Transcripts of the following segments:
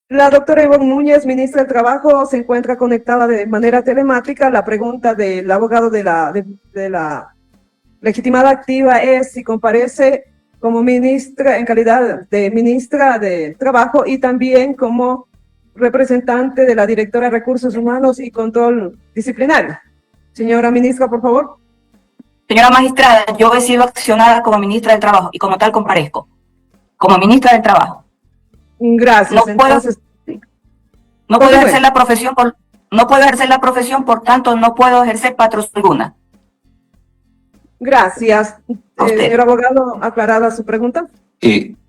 La doctora Ivonne Núñez, ministra del Trabajo, se encuentra conectada de manera telemática. La pregunta del abogado de la legitimada activa es si comparece como ministra, en calidad de ministra de Trabajo y también como representante de la directora de Recursos Humanos y Control Disciplinario. Señora ministra, por favor. Señora magistrada, yo he sido accionada como ministra del Trabajo y como tal comparezco, como ministra del Trabajo. Gracias. No puedo ejercer la profesión, por tanto no puedo ejercer patrocinio alguna. Gracias. Señor abogado, aclarada su pregunta.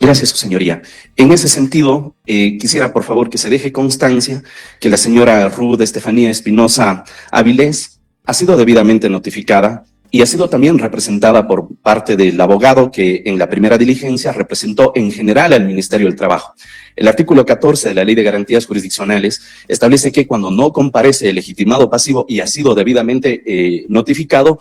Gracias, su señoría. En ese sentido, quisiera por favor que se deje constancia que la señora Ruth Estefanía Espinosa Avilés ha sido debidamente notificada y ha sido también representada por parte del abogado que en la primera diligencia representó en general al Ministerio del Trabajo. El artículo 14 de la Ley de Garantías Jurisdiccionales establece que cuando no comparece el legitimado pasivo y ha sido debidamente notificado,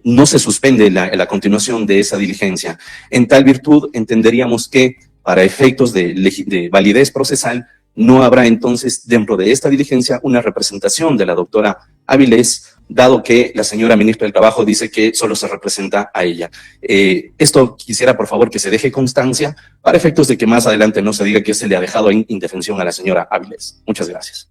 no se suspende la continuación de esa diligencia. En tal virtud, entenderíamos que para efectos de validez procesal, no habrá entonces dentro de esta diligencia una representación de la doctora Avilés, dado que la señora ministra del Trabajo dice que solo se representa a ella. Esto quisiera por favor que se deje constancia para efectos de que más adelante no se diga que se le ha dejado en indefensión a la señora Avilés. Muchas gracias.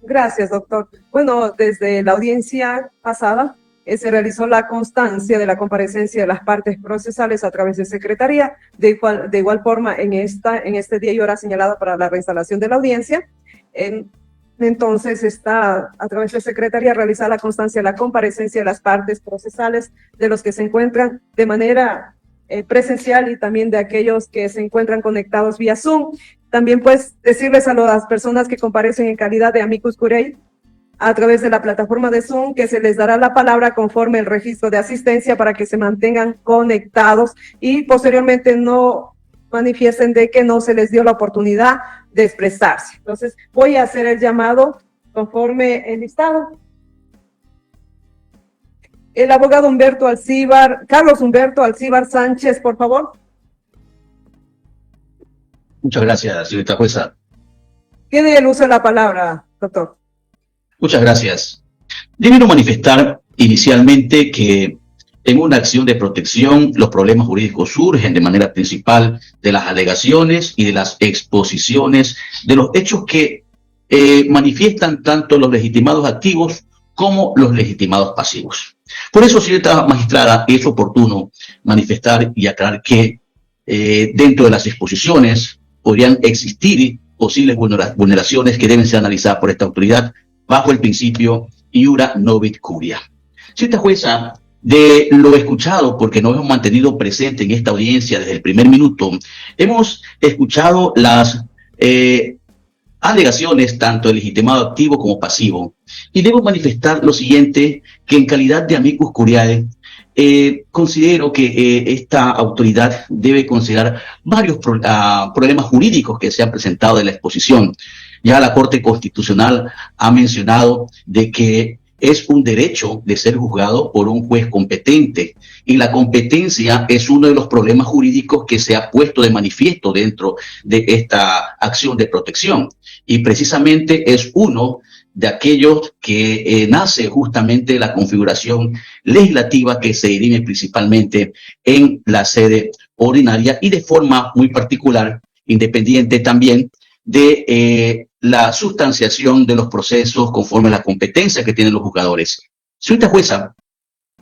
Gracias, doctor. Bueno, desde la audiencia pasada se realizó la constancia de la comparecencia de las partes procesales a través de secretaría, de igual forma en este día y hora señalada para la reinstalación de la audiencia. Entonces está a través de secretaría realizada la constancia de la comparecencia de las partes procesales de los que se encuentran de manera presencial y también de aquellos que se encuentran conectados vía Zoom. También pues decirles a las personas que comparecen en calidad de amicus curiae a través de la plataforma de Zoom que se les dará la palabra conforme el registro de asistencia para que se mantengan conectados y posteriormente no manifiesten de que no se les dio la oportunidad de expresarse. Entonces voy a hacer el llamado conforme el listado. El abogado Carlos Humberto Alcíbar Sánchez, por favor. Muchas gracias, señorita jueza. Tiene el uso de la palabra, doctor. Muchas gracias. Debo manifestar inicialmente que en una acción de protección los problemas jurídicos surgen de manera principal de las alegaciones y de las exposiciones de los hechos que manifiestan tanto los legitimados activos como los legitimados pasivos. Por eso, señorita magistrada, es oportuno manifestar y aclarar que dentro de las exposiciones podrían existir posibles vulneraciones que deben ser analizadas por esta autoridad bajo el principio iura novit curia. Señorita jueza, de lo escuchado, porque nos hemos mantenido presente en esta audiencia desde el primer minuto, hemos escuchado las alegaciones tanto del legitimado activo como pasivo, y debo manifestar lo siguiente, que en calidad de amicus curiae, considero que esta autoridad debe considerar varios problemas jurídicos que se han presentado en la exposición. Ya la Corte Constitucional ha mencionado de que es un derecho de ser juzgado por un juez competente y la competencia es uno de los problemas jurídicos que se ha puesto de manifiesto dentro de esta acción de protección y precisamente es uno de aquellos que nace justamente de la configuración legislativa que se dirime principalmente en la sede ordinaria y de forma muy particular, independiente también de la sustanciación de los procesos conforme a la competencia que tienen los juzgadores. Señorita jueza,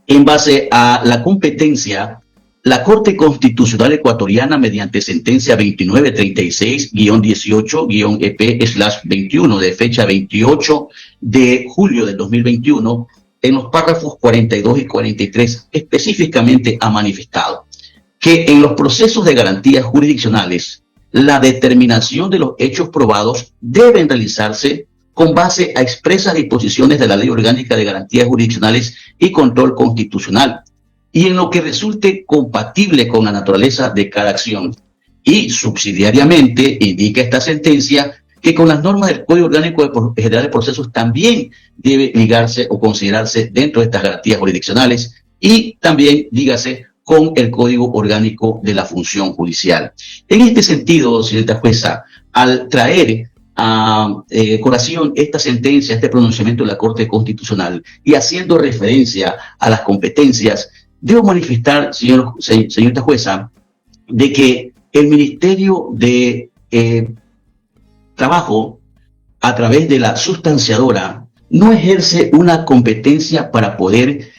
en base a la competencia, la Corte Constitucional Ecuatoriana, mediante sentencia 2936-18-EP/21 de fecha 28 de julio del 2021, en los párrafos 42 y 43, específicamente ha manifestado que en los procesos de garantías jurisdiccionales, la determinación de los hechos probados deben realizarse con base a expresas disposiciones de la Ley Orgánica de Garantías Jurisdiccionales y Control Constitucional, y en lo que resulte compatible con la naturaleza de cada acción. Y subsidiariamente indica esta sentencia que con las normas del Código Orgánico General de Procesos también debe ligarse o considerarse dentro de estas garantías jurisdiccionales y también, dígase, con el Código Orgánico de la Función Judicial. En este sentido, señorita jueza, al traer a colación esta sentencia, este pronunciamiento de la Corte Constitucional y haciendo referencia a las competencias, debo manifestar, señorita jueza, de que el Ministerio de Trabajo, a través de la sustanciadora, no ejerce una competencia para poder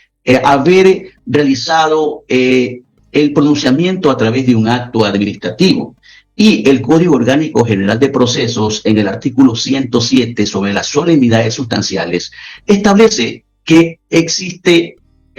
haber realizado el pronunciamiento a través de un acto administrativo. Y el Código Orgánico General de Procesos, en el artículo 107 sobre las solemnidades sustanciales, establece que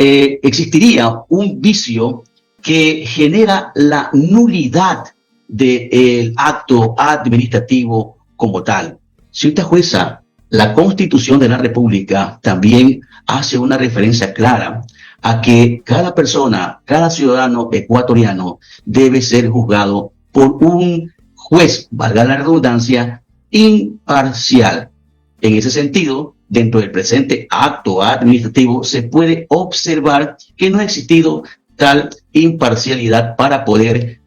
existiría un vicio que genera la nulidad del acto administrativo como tal. Señorita jueza, la Constitución de la República también hace una referencia clara a que cada persona, cada ciudadano ecuatoriano debe ser juzgado por un juez, valga la redundancia, imparcial. En ese sentido, dentro del presente acto administrativo se puede observar que no ha existido tal imparcialidad para poder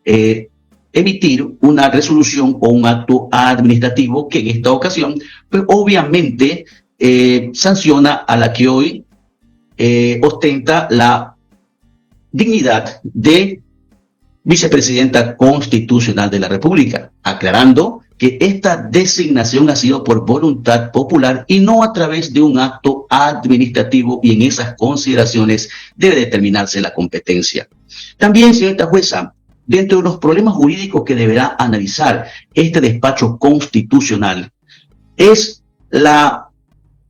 emitir una resolución o un acto administrativo que en esta ocasión, pues obviamente sanciona a la que hoy ostenta la dignidad de vicepresidenta constitucional de la República, aclarando que esta designación ha sido por voluntad popular y no a través de un acto administrativo, y en esas consideraciones debe determinarse la competencia. También, señorita jueza, dentro de los problemas jurídicos que deberá analizar este despacho constitucional es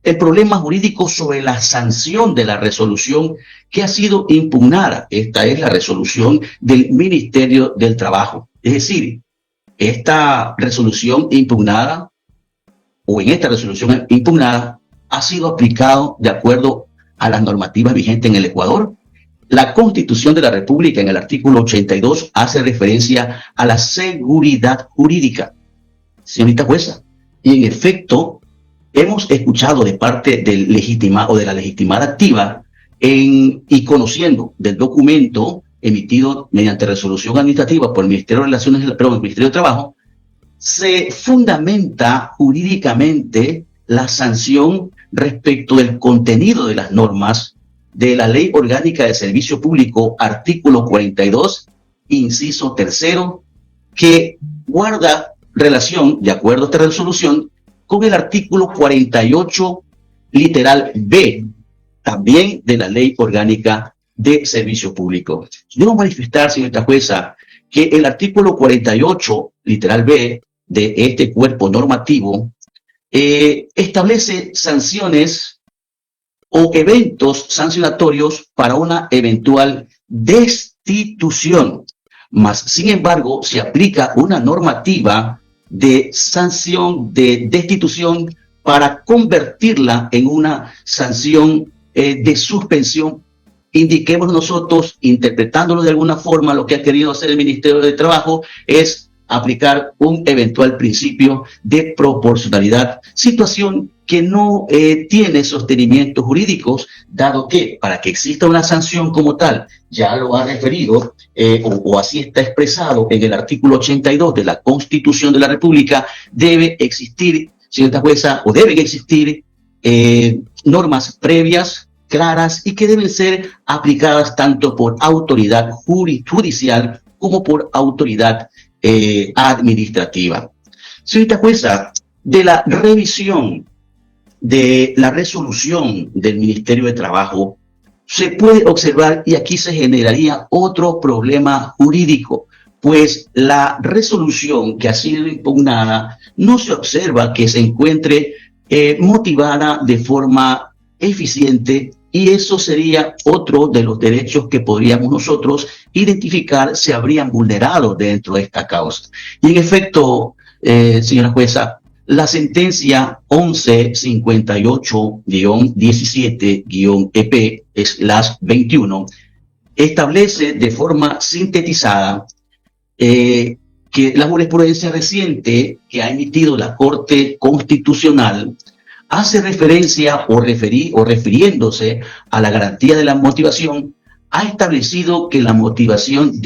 el problema jurídico sobre la sanción de la resolución que ha sido impugnada. Esta es la resolución del Ministerio del Trabajo. Es decir, esta resolución impugnada, o en esta resolución impugnada, ha sido aplicado de acuerdo a las normativas vigentes en el Ecuador. La Constitución de la República, en el artículo 82, hace referencia a la seguridad jurídica. Señorita jueza, y en efecto, hemos escuchado de parte del legitimado o de la legitimada activa y conociendo del documento emitido mediante resolución administrativa por el Ministerio de Relaciones, el Ministerio de Trabajo, se fundamenta jurídicamente la sanción respecto del contenido de las normas de la Ley Orgánica de Servicio Público, artículo 42, inciso 3, que guarda relación, de acuerdo a esta resolución, con el artículo 48, literal B, también de la Ley Orgánica de Servicio Público. Debo manifestar, señorita jueza, que el artículo 48, literal B, de este cuerpo normativo, establece sanciones o eventos sancionatorios para una eventual destitución. Mas, sin embargo, se aplica una normativa de sanción de destitución para convertirla en una sanción de suspensión. Indiquemos nosotros, interpretándolo de alguna forma, lo que ha querido hacer el Ministerio de Trabajo es aplicar un eventual principio de proporcionalidad, situación que no tiene sostenimientos jurídicos, dado que para que exista una sanción como tal, ya lo ha referido, o así está expresado en el artículo 82 de la Constitución de la República, debe existir, señorita jueza, o deben existir normas previas, claras, y que deben ser aplicadas tanto por autoridad judicial como por autoridad administrativa. Señorita jueza, de la revisión de la resolución del Ministerio de Trabajo, se puede observar, y aquí se generaría otro problema jurídico, pues la resolución que ha sido impugnada no se observa que se encuentre motivada de forma eficiente, y eso sería otro de los derechos que podríamos nosotros identificar se habrían vulnerado dentro de esta causa. Y en efecto, señora jueza, la sentencia 1158-17-EP/21 establece de forma sintetizada que la jurisprudencia reciente que ha emitido la Corte Constitucional hace referencia o refiriéndose a la garantía de la motivación, ha establecido que la motivación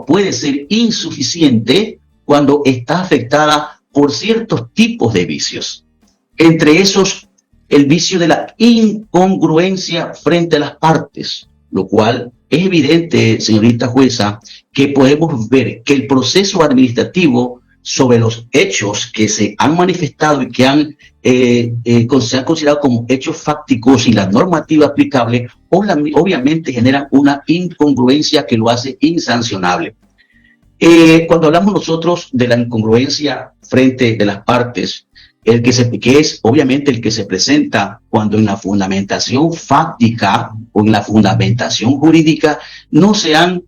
puede ser insuficiente cuando está afectada por ciertos tipos de vicios. Entre esos, el vicio de la incongruencia frente a las partes, lo cual es evidente, señorita jueza, que podemos ver que el proceso administrativo sobre los hechos que se han manifestado y que se han considerado como hechos fácticos y la normativa aplicable, obviamente generan una incongruencia que lo hace insancionable. Cuando hablamos nosotros de la incongruencia frente de las partes, que es obviamente el que se presenta cuando en la fundamentación fáctica o en la fundamentación jurídica no se han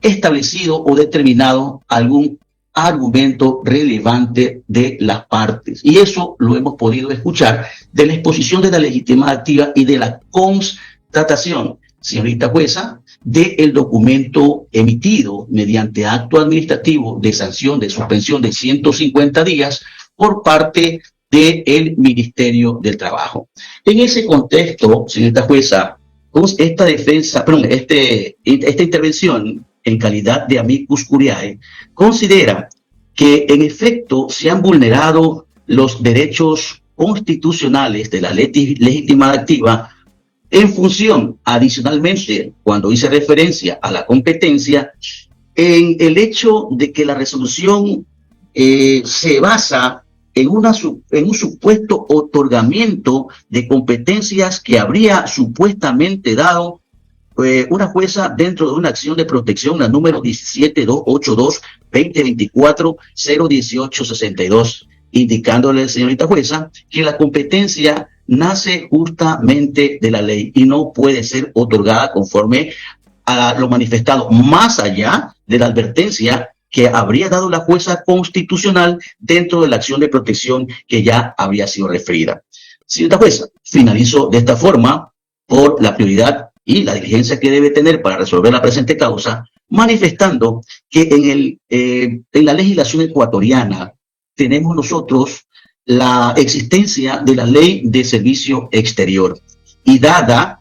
establecido o determinado algún argumento relevante de las partes. Y eso lo hemos podido escuchar de la exposición de la legitimidad activa y de la constatación, señorita jueza, del documento emitido mediante acto administrativo de sanción de suspensión de 150 días por parte del Ministerio del Trabajo. En ese contexto, señorita jueza, esta intervención en calidad de amicus curiae considera que en efecto se han vulnerado los derechos constitucionales de la legitimidad activa en función, adicionalmente, cuando hice referencia a la competencia, en el hecho de que la resolución se basa en un supuesto otorgamiento de competencias que habría supuestamente dado una jueza dentro de una acción de protección, la número 17282-2024-01862, indicándole, señorita jueza, que la competencia nace justamente de la ley y no puede ser otorgada conforme a lo manifestado, más allá de la advertencia que habría dado la jueza constitucional dentro de la acción de protección que ya habría sido referida. Señorita jueza, finalizo de esta forma por la prioridad y la diligencia que debe tener para resolver la presente causa, manifestando que en la legislación ecuatoriana tenemos nosotros la existencia de la Ley de Servicio Exterior y dada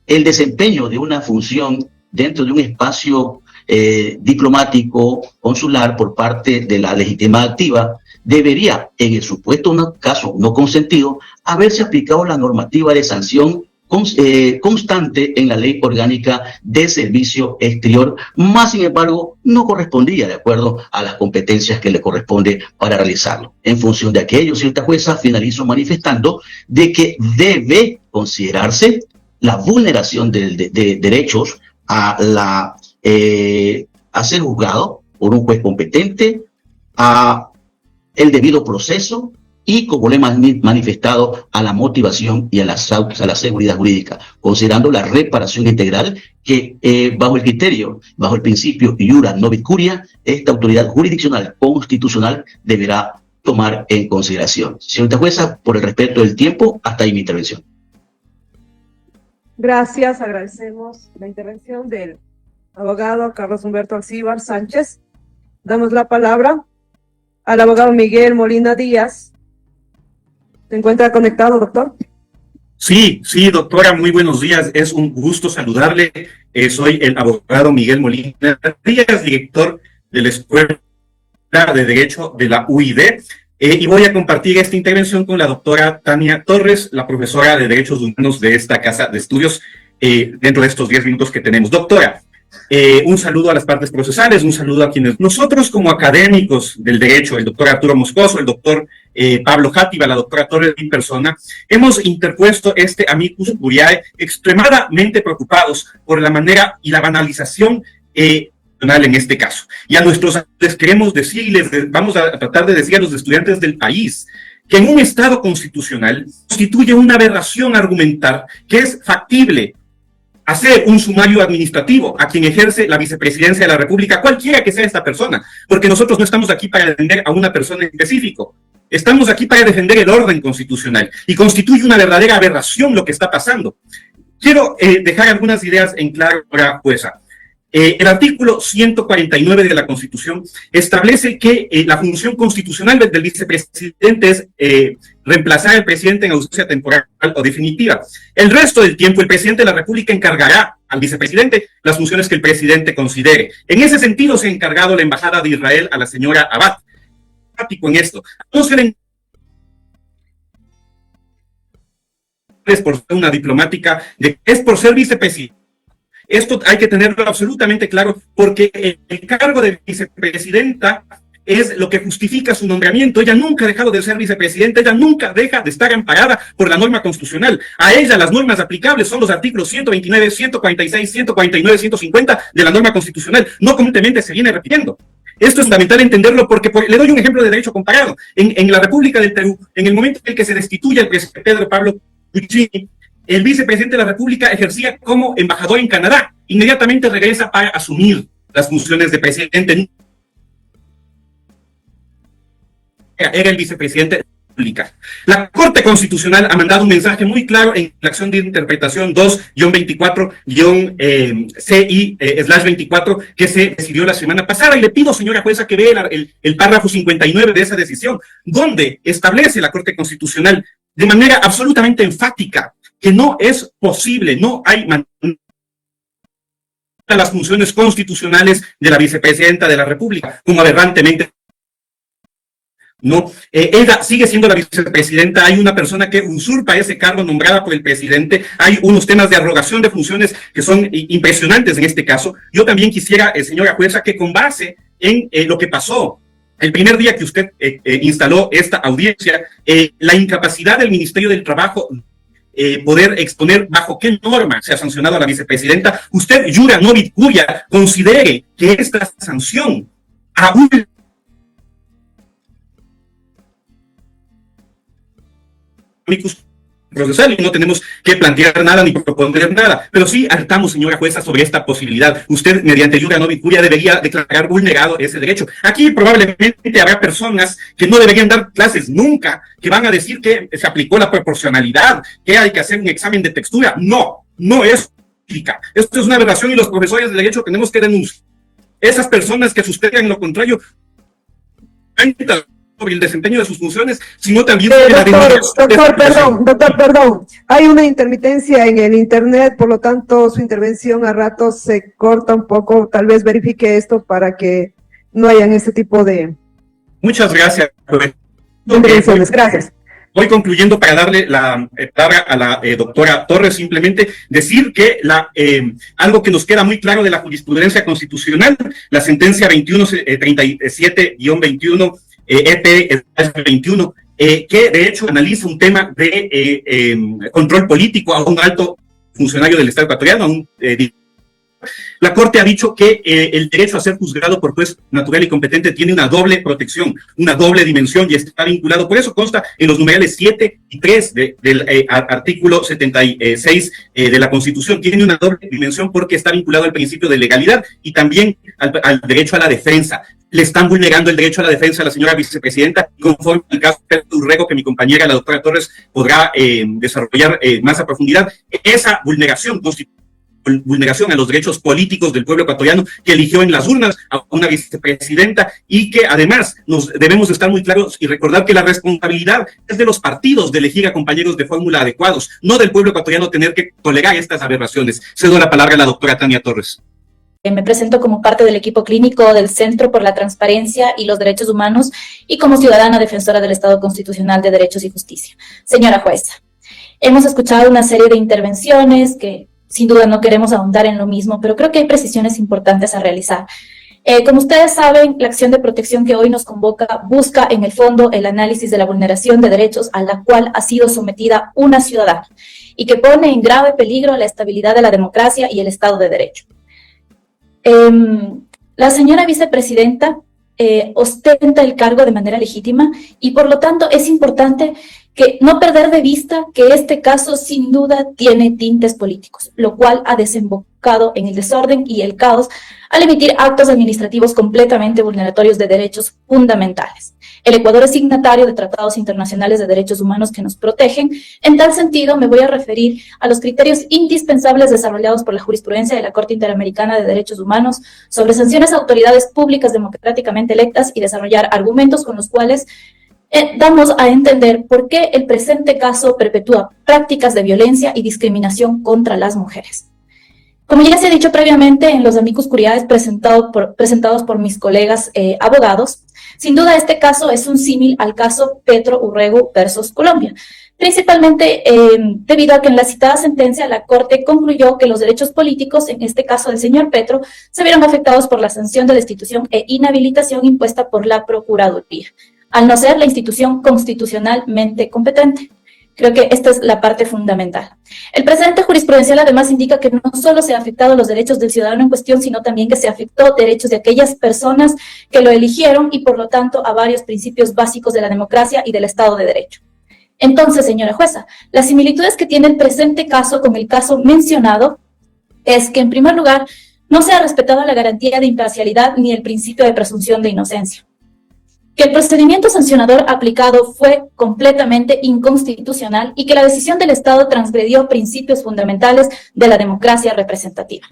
el desempeño de una función dentro de un espacio diplomático consular por parte de la legitimidad activa, debería, en el supuesto caso no consentido, haberse aplicado la normativa de sanción constante en la Ley Orgánica de Servicio Exterior, más sin embargo no correspondía de acuerdo a las competencias que le corresponde para realizarlo. En función de aquello, señorita jueza, finalizo manifestando de que debe considerarse la vulneración de derechos a ser juzgado por un juez competente, a el debido proceso y, como le he manifestado, a la motivación y a la seguridad jurídica, considerando la reparación integral que bajo el criterio, bajo el principio iura novit curia, esta autoridad jurisdiccional constitucional deberá tomar en consideración. Señorita jueza, por el respeto del tiempo, hasta ahí mi intervención. Gracias, agradecemos la intervención del abogado Carlos Humberto Alcíbar Sánchez. Damos la palabra al abogado Miguel Molina Díaz. ¿Se encuentra conectado, doctor? Sí, doctora, muy buenos días. Es un gusto saludarle. Soy el abogado Miguel Molina Díaz, director de la Escuela de Derecho de la UID. Y voy a compartir esta intervención con la doctora Tania Torres, la profesora de Derechos Humanos de esta casa de estudios, dentro de estos 10 minutos que tenemos. Doctora, un saludo a las partes procesales, un saludo a quienes nosotros como académicos del derecho, el doctor Arturo Moscoso, el doctor Pablo Játiva, la doctora Torres en persona, hemos interpuesto este amicus curiae extremadamente preocupados por la manera y la banalización en este caso. Y a nuestros les queremos decirles, vamos a tratar de decir a los estudiantes del país, que en un Estado constitucional constituye una aberración argumentar que es factible hacer un sumario administrativo a quien ejerce la vicepresidencia de la República, cualquiera que sea esta persona, porque nosotros no estamos aquí para defender a una persona en específico, estamos aquí para defender el orden constitucional, y constituye una verdadera aberración lo que está pasando. Quiero dejar algunas ideas en claro, jueza. El artículo 149 de la Constitución establece que la función constitucional del vicepresidente es reemplazar al presidente en ausencia temporal o definitiva. El resto del tiempo, el presidente de la República encargará al vicepresidente las funciones que el presidente considere. En ese sentido, se ha encargado la Embajada de Israel a la señora Abad. En esto, no se es por ser una diplomática, es por ser vicepresidente. Esto hay que tenerlo absolutamente claro, porque el cargo de vicepresidenta es lo que justifica su nombramiento. Ella nunca ha dejado de ser vicepresidenta, ella nunca deja de estar amparada por la norma constitucional. A ella las normas aplicables son los artículos 129, 146, 149, 150 de la norma constitucional. No comúnmente se viene repitiendo. Esto es fundamental entenderlo porque le doy un ejemplo de derecho comparado. En la República del Perú, en el momento en el que se destituye el presidente Pedro Pablo Kuczynski, el vicepresidente de la República ejercía como embajador en Canadá. Inmediatamente regresa para asumir las funciones de presidente. Era el vicepresidente de la República. La Corte Constitucional ha mandado un mensaje muy claro en la acción de interpretación 2-24-CI/24 que se decidió la semana pasada. Y le pido, señora jueza, que vea el párrafo 59 de esa decisión, donde establece la Corte Constitucional de manera absolutamente enfática que no es posible, no hay las funciones constitucionales de la vicepresidenta de la República, como aberrantemente. No, ella sigue siendo la vicepresidenta. Hay una persona que usurpa ese cargo nombrada por el presidente. Hay unos temas de arrogación de funciones que son impresionantes en este caso. Yo también quisiera, señora jueza, que con base en lo que pasó el primer día que usted instaló esta audiencia, la incapacidad del Ministerio del Trabajo poder exponer bajo qué norma se ha sancionado a la vicepresidenta, usted, Yura Novit Cuya, considere que esta sanción aún procesal y no tenemos que plantear nada ni proponer nada, pero sí alertamos, señora jueza, sobre esta posibilidad. Usted, mediante Yura Novit Cuya, debería declarar vulnerado ese derecho. Aquí probablemente habrá personas que no deberían dar clases nunca, que van a decir que se aplicó la proporcionalidad, que hay que hacer un examen de textura. No, no es lógica. Esto es una aberración y los profesores de derecho tenemos que denunciar. Esas personas que sustentan lo contrario sobre el desempeño de sus funciones, sino también doctor, perdón. Hay una intermitencia en el internet, por lo tanto su intervención a ratos se corta un poco. Tal vez verifique esto para que no hayan este tipo de... Muchas gracias. Intervenciones. Gracias. Voy concluyendo para darle la palabra a la doctora Torres, simplemente decir que algo que nos queda muy claro de la jurisprudencia constitucional, la sentencia 2137-21 EP-21, que de hecho analiza un tema de control político a un alto funcionario del Estado ecuatoriano, la Corte ha dicho que el derecho a ser juzgado por juez natural y competente tiene una doble protección, una doble dimensión y está vinculado, por eso consta en los numerales 7 y 3 del artículo 76 de la Constitución, tiene una doble dimensión porque está vinculado al principio de legalidad y también al derecho a la defensa. Le están vulnerando el derecho a la defensa a la señora vicepresidenta, conforme al caso de Urrego, que mi compañera, la doctora Torres, podrá desarrollar más a profundidad. Esa vulneración a los derechos políticos del pueblo ecuatoriano que eligió en las urnas a una vicepresidenta y que además nos debemos estar muy claros y recordar que la responsabilidad es de los partidos de elegir a compañeros de fórmula adecuados, no del pueblo ecuatoriano tener que tolerar estas aberraciones. Cedo la palabra a la doctora Tania Torres. Me presento como parte del equipo clínico del Centro por la Transparencia y los Derechos Humanos y como ciudadana defensora del Estado Constitucional de Derechos y Justicia. Señora jueza, hemos escuchado una serie de intervenciones que sin duda no queremos ahondar en lo mismo, pero creo que hay precisiones importantes a realizar. Como ustedes saben, la acción de protección que hoy nos convoca busca en el fondo el análisis de la vulneración de derechos a la cual ha sido sometida una ciudadana y que pone en grave peligro la estabilidad de la democracia y el Estado de Derecho. La señora vicepresidenta ostenta el cargo de manera legítima y por lo tanto es importante que no perder de vista que este caso sin duda tiene tintes políticos, lo cual ha desembocado en el desorden y el caos al emitir actos administrativos completamente vulneratorios de derechos fundamentales. El Ecuador es signatario de tratados internacionales de derechos humanos que nos protegen. En tal sentido, me voy a referir a los criterios indispensables desarrollados por la jurisprudencia de la Corte Interamericana de Derechos Humanos sobre sanciones a autoridades públicas democráticamente electas y desarrollar argumentos con los cuales damos a entender por qué el presente caso perpetúa prácticas de violencia y discriminación contra las mujeres. Como ya se ha dicho previamente en los amicus curiae presentados por mis colegas abogados, sin duda este caso es un símil al caso Petro Urrego versus Colombia, principalmente debido a que en la citada sentencia la Corte concluyó que los derechos políticos, en este caso del señor Petro, se vieron afectados por la sanción de destitución e inhabilitación impuesta por la Procuraduría, al no ser la institución constitucionalmente competente. Creo que esta es la parte fundamental. El precedente jurisprudencial además indica que no solo se han afectado los derechos del ciudadano en cuestión, sino también que se afectó derechos de aquellas personas que lo eligieron y por lo tanto a varios principios básicos de la democracia y del Estado de Derecho. Entonces, señora jueza, las similitudes que tiene el presente caso con el caso mencionado es que, en primer lugar, no se ha respetado la garantía de imparcialidad ni el principio de presunción de inocencia, que el procedimiento sancionador aplicado fue completamente inconstitucional y que la decisión del Estado transgredió principios fundamentales de la democracia representativa.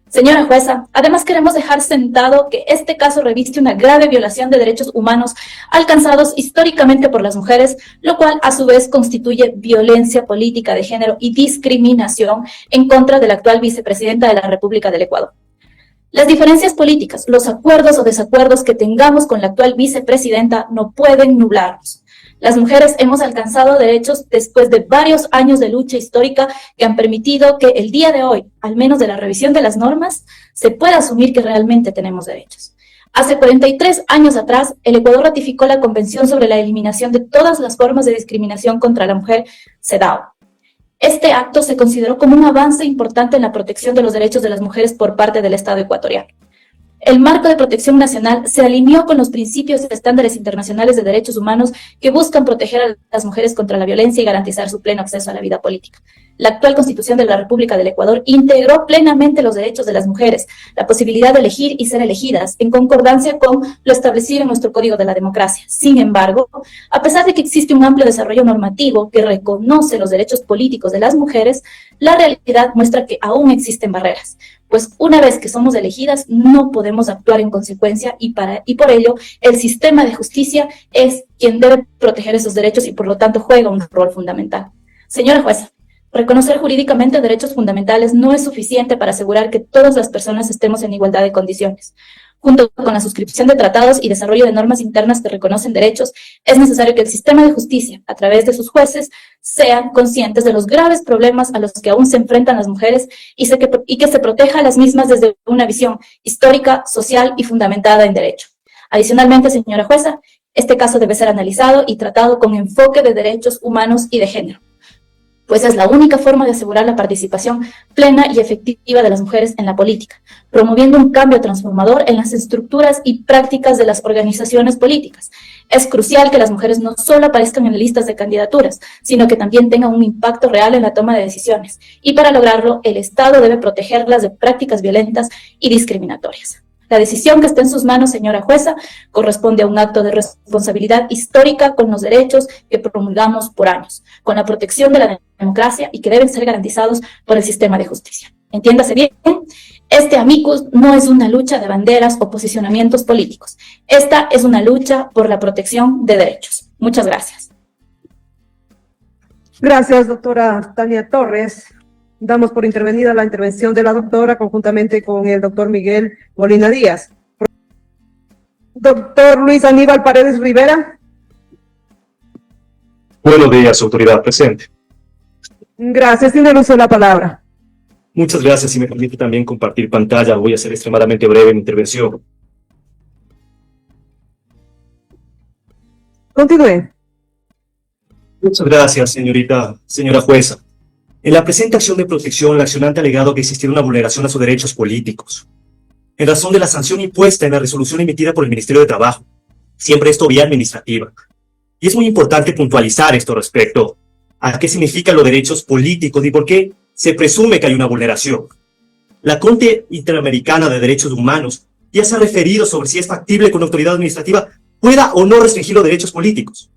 Señora jueza, además queremos dejar sentado que este caso reviste una grave violación de derechos humanos alcanzados históricamente por las mujeres, lo cual a su vez constituye violencia política de género y discriminación en contra de la actual vicepresidenta de la República del Ecuador. Las diferencias políticas, los acuerdos o desacuerdos que tengamos con la actual vicepresidenta no pueden nublarnos. Las mujeres hemos alcanzado derechos después de varios años de lucha histórica que han permitido que el día de hoy, al menos de la revisión de las normas, se pueda asumir que realmente tenemos derechos. Hace 43 años atrás, el Ecuador ratificó la Convención sobre la Eliminación de todas las formas de discriminación contra la mujer, CEDAW. Este acto se consideró como un avance importante en la protección de los derechos de las mujeres por parte del Estado ecuatoriano. El marco de protección nacional se alineó con los principios y estándares internacionales de derechos humanos que buscan proteger a las mujeres contra la violencia y garantizar su pleno acceso a la vida política. La actual Constitución de la República del Ecuador integró plenamente los derechos de las mujeres, la posibilidad de elegir y ser elegidas, en concordancia con lo establecido en nuestro Código de la Democracia. Sin embargo, a pesar de que existe un amplio desarrollo normativo que reconoce los derechos políticos de las mujeres, la realidad muestra que aún existen barreras, pues una vez que somos elegidas no podemos actuar en consecuencia y por ello el sistema de justicia es quien debe proteger esos derechos y por lo tanto juega un rol fundamental. Señora jueza, reconocer jurídicamente derechos fundamentales no es suficiente para asegurar que todas las personas estemos en igualdad de condiciones. Junto con la suscripción de tratados y desarrollo de normas internas que reconocen derechos, es necesario que el sistema de justicia, a través de sus jueces, sean conscientes de los graves problemas a los que aún se enfrentan las mujeres y que se proteja a las mismas desde una visión histórica, social y fundamentada en derecho. Adicionalmente, señora jueza, este caso debe ser analizado y tratado con enfoque de derechos humanos y de género, pues es la única forma de asegurar la participación plena y efectiva de las mujeres en la política, promoviendo un cambio transformador en las estructuras y prácticas de las organizaciones políticas. Es crucial que las mujeres no solo aparezcan en listas de candidaturas, sino que también tengan un impacto real en la toma de decisiones, y para lograrlo, el Estado debe protegerlas de prácticas violentas y discriminatorias. La decisión que está en sus manos, señora jueza, corresponde a un acto de responsabilidad histórica con los derechos que promulgamos por años, con la protección de la democracia y que deben ser garantizados por el sistema de justicia. Entiéndase bien, este amicus no es una lucha de banderas o posicionamientos políticos. Esta es una lucha por la protección de derechos. Muchas gracias. Gracias, doctora Tania Torres. Damos por intervenida la intervención de la doctora conjuntamente con el doctor Miguel Molina Díaz. Doctor Luis Aníbal Paredes Rivera. Buenos días, autoridad presente. Gracias, tiene el uso de la palabra. Muchas gracias. Si me permite también compartir pantalla, voy a ser extremadamente breve en mi intervención. Continúe. Muchas gracias, señora jueza. En la presente acción de protección, la accionante ha alegado que existiera una vulneración a sus derechos políticos, en razón de la sanción impuesta en la resolución emitida por el Ministerio de Trabajo, siempre esto vía administrativa. Y es muy importante puntualizar esto respecto a qué significan los derechos políticos y por qué se presume que hay una vulneración. La Corte Interamericana de Derechos Humanos ya se ha referido sobre si es factible que una autoridad administrativa pueda o no restringir los derechos políticos.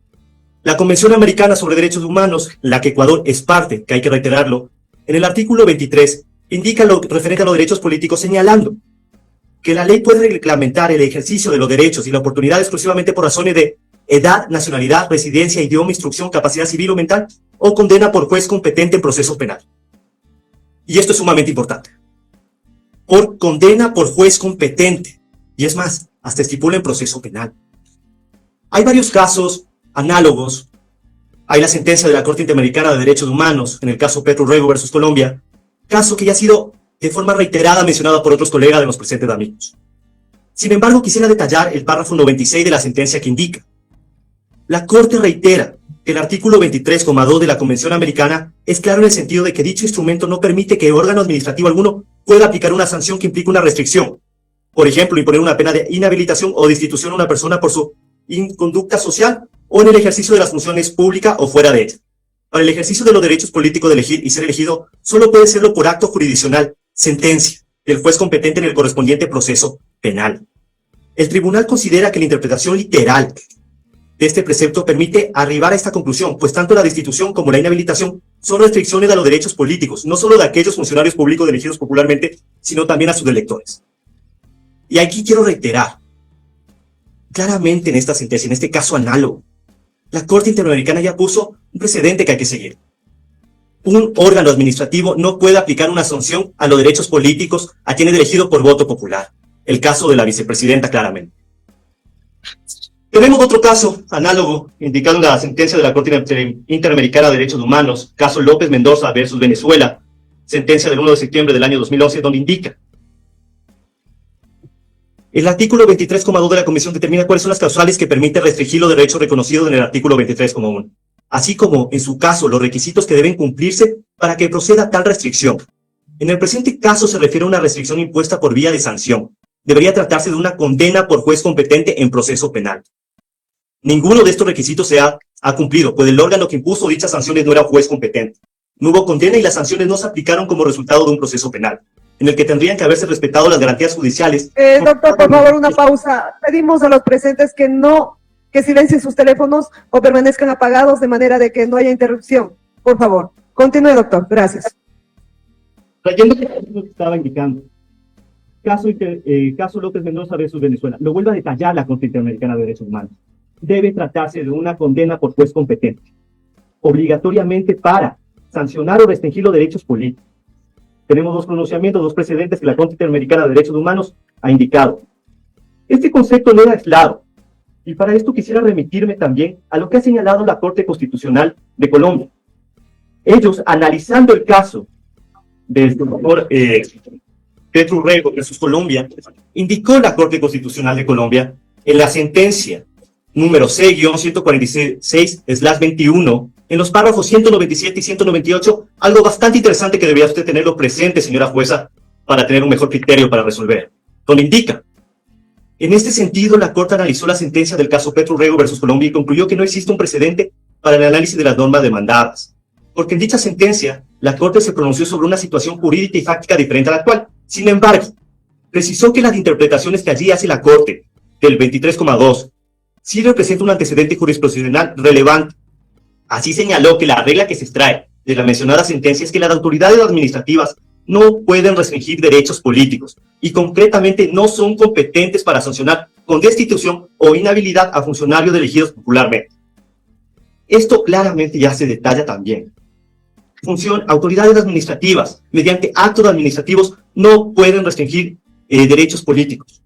La Convención Americana sobre Derechos Humanos, la que Ecuador es parte, que hay que reiterarlo, en el artículo 23 indica lo referente a los derechos políticos señalando que la ley puede reglamentar el ejercicio de los derechos y la oportunidad exclusivamente por razones de edad, nacionalidad, residencia, idioma, instrucción, capacidad civil o mental, o condena por juez competente en proceso penal. Y esto es sumamente importante. Por condena por juez competente. Y es más, hasta estipula en proceso penal. Hay varios casos análogos. Hay la sentencia de la Corte Interamericana de Derechos Humanos, en el caso Petro Rego versus Colombia, caso que ya ha sido de forma reiterada mencionado por otros colegas de los presentes amigos. Sin embargo, quisiera detallar el párrafo 96 de la sentencia que indica: la Corte reitera que el artículo 23,2 de la Convención Americana es claro en el sentido de que dicho instrumento no permite que órgano administrativo alguno pueda aplicar una sanción que implique una restricción. Por ejemplo, imponer una pena de inhabilitación o destitución a una persona por su inconducta social o en el ejercicio de las funciones públicas o fuera de ella. Para el ejercicio de los derechos políticos de elegir y ser elegido, solo puede serlo por acto jurisdiccional, sentencia del juez competente en el correspondiente proceso penal. El tribunal considera que la interpretación literal de este precepto permite arribar a esta conclusión, pues tanto la destitución como la inhabilitación son restricciones a los derechos políticos, no solo de aquellos funcionarios públicos elegidos popularmente, sino también a sus electores. Y aquí quiero reiterar, claramente en esta sentencia, en este caso análogo, la Corte Interamericana ya puso un precedente que hay que seguir. Un órgano administrativo no puede aplicar una sanción a los derechos políticos a quien es elegido por voto popular. El caso de la vicepresidenta, claramente. Tenemos otro caso análogo, indicado en la sentencia de la Corte Interamericana de Derechos Humanos, caso López Mendoza versus Venezuela, sentencia del 1 de septiembre del año 2011, donde indica: el artículo 23,2 de la Convención determina cuáles son las causales que permiten restringir los derechos reconocidos en el artículo 23,1, así como, en su caso, los requisitos que deben cumplirse para que proceda tal restricción. En el presente caso se refiere a una restricción impuesta por vía de sanción. Debería tratarse de una condena por juez competente en proceso penal. Ninguno de estos requisitos se ha cumplido, pues el órgano que impuso dichas sanciones no era juez competente. No hubo condena y las sanciones no se aplicaron como resultado de un proceso penal, en el que tendrían que haberse respetado las garantías judiciales. Doctor, por favor, una pausa. Pedimos a los presentes que silencien sus teléfonos o permanezcan apagados de manera de que no haya interrupción. Por favor, continúe, doctor. Gracias. Trayendo lo que estaba indicando. Caso López Mendoza versus Venezuela. Lo vuelve a detallar la Corte Interamericana de Derechos Humanos. Debe tratarse de una condena por juez competente, obligatoriamente para sancionar o restringir los derechos políticos. Tenemos dos pronunciamientos, dos precedentes que la Corte Interamericana de Derechos Humanos ha indicado. Este concepto no era aislado, y para esto quisiera remitirme también a lo que ha señalado la Corte Constitucional de Colombia. Ellos, analizando el caso del doctor Petro Rego versus Colombia, indicó la Corte Constitucional de Colombia en la sentencia número C-146/21, en los párrafos 197 y 198, algo bastante interesante que debería usted tenerlo presente, señora jueza, para tener un mejor criterio para resolver, donde indica: en este sentido, la Corte analizó la sentencia del caso Petro Rego versus Colombia y concluyó que no existe un precedente para el análisis de las normas demandadas, porque en dicha sentencia, la Corte se pronunció sobre una situación jurídica y fáctica diferente a la actual. Sin embargo, precisó que las interpretaciones que allí hace la Corte, del 23,2, sí representa un antecedente jurisprudencial relevante. Así señaló que la regla que se extrae de la mencionada sentencia es que las autoridades administrativas no pueden restringir derechos políticos y concretamente no son competentes para sancionar con destitución o inhabilidad a funcionarios elegidos popularmente. Esto claramente ya se detalla también. Autoridades administrativas, mediante actos administrativos, no pueden restringir derechos políticos.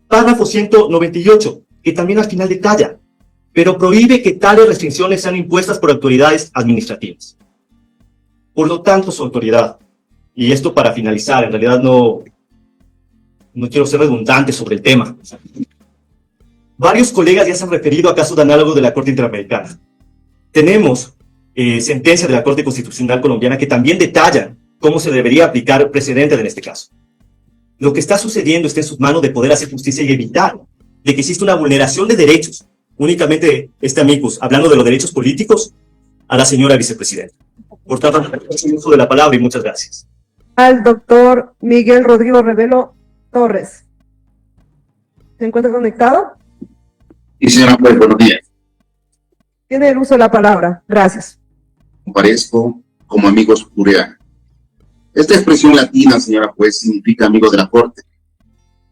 Párrafo 198, que también al final detalla, pero prohíbe que tales restricciones sean impuestas por autoridades administrativas. Por lo tanto, su autoridad, y esto para finalizar, en realidad no quiero ser redundante sobre el tema. Varios colegas ya se han referido a casos de análogos de la Corte Interamericana. Tenemos sentencia de la Corte Constitucional colombiana que también detalla cómo se debería aplicar precedentes en este caso. Lo que está sucediendo está en sus manos de poder hacer justicia y evitar de que exista una vulneración de derechos. Únicamente amicus, hablando de los derechos políticos, a la señora vicepresidenta. Por tanto, el uso de la palabra y muchas gracias. Al doctor Miguel Rodrigo Revelo Torres. ¿Se encuentra conectado? Sí, señora juez, buenos días. Tiene el uso de la palabra. Gracias. Comparezco como amigos curianos. Esta expresión latina, señora juez, significa amigos de la Corte.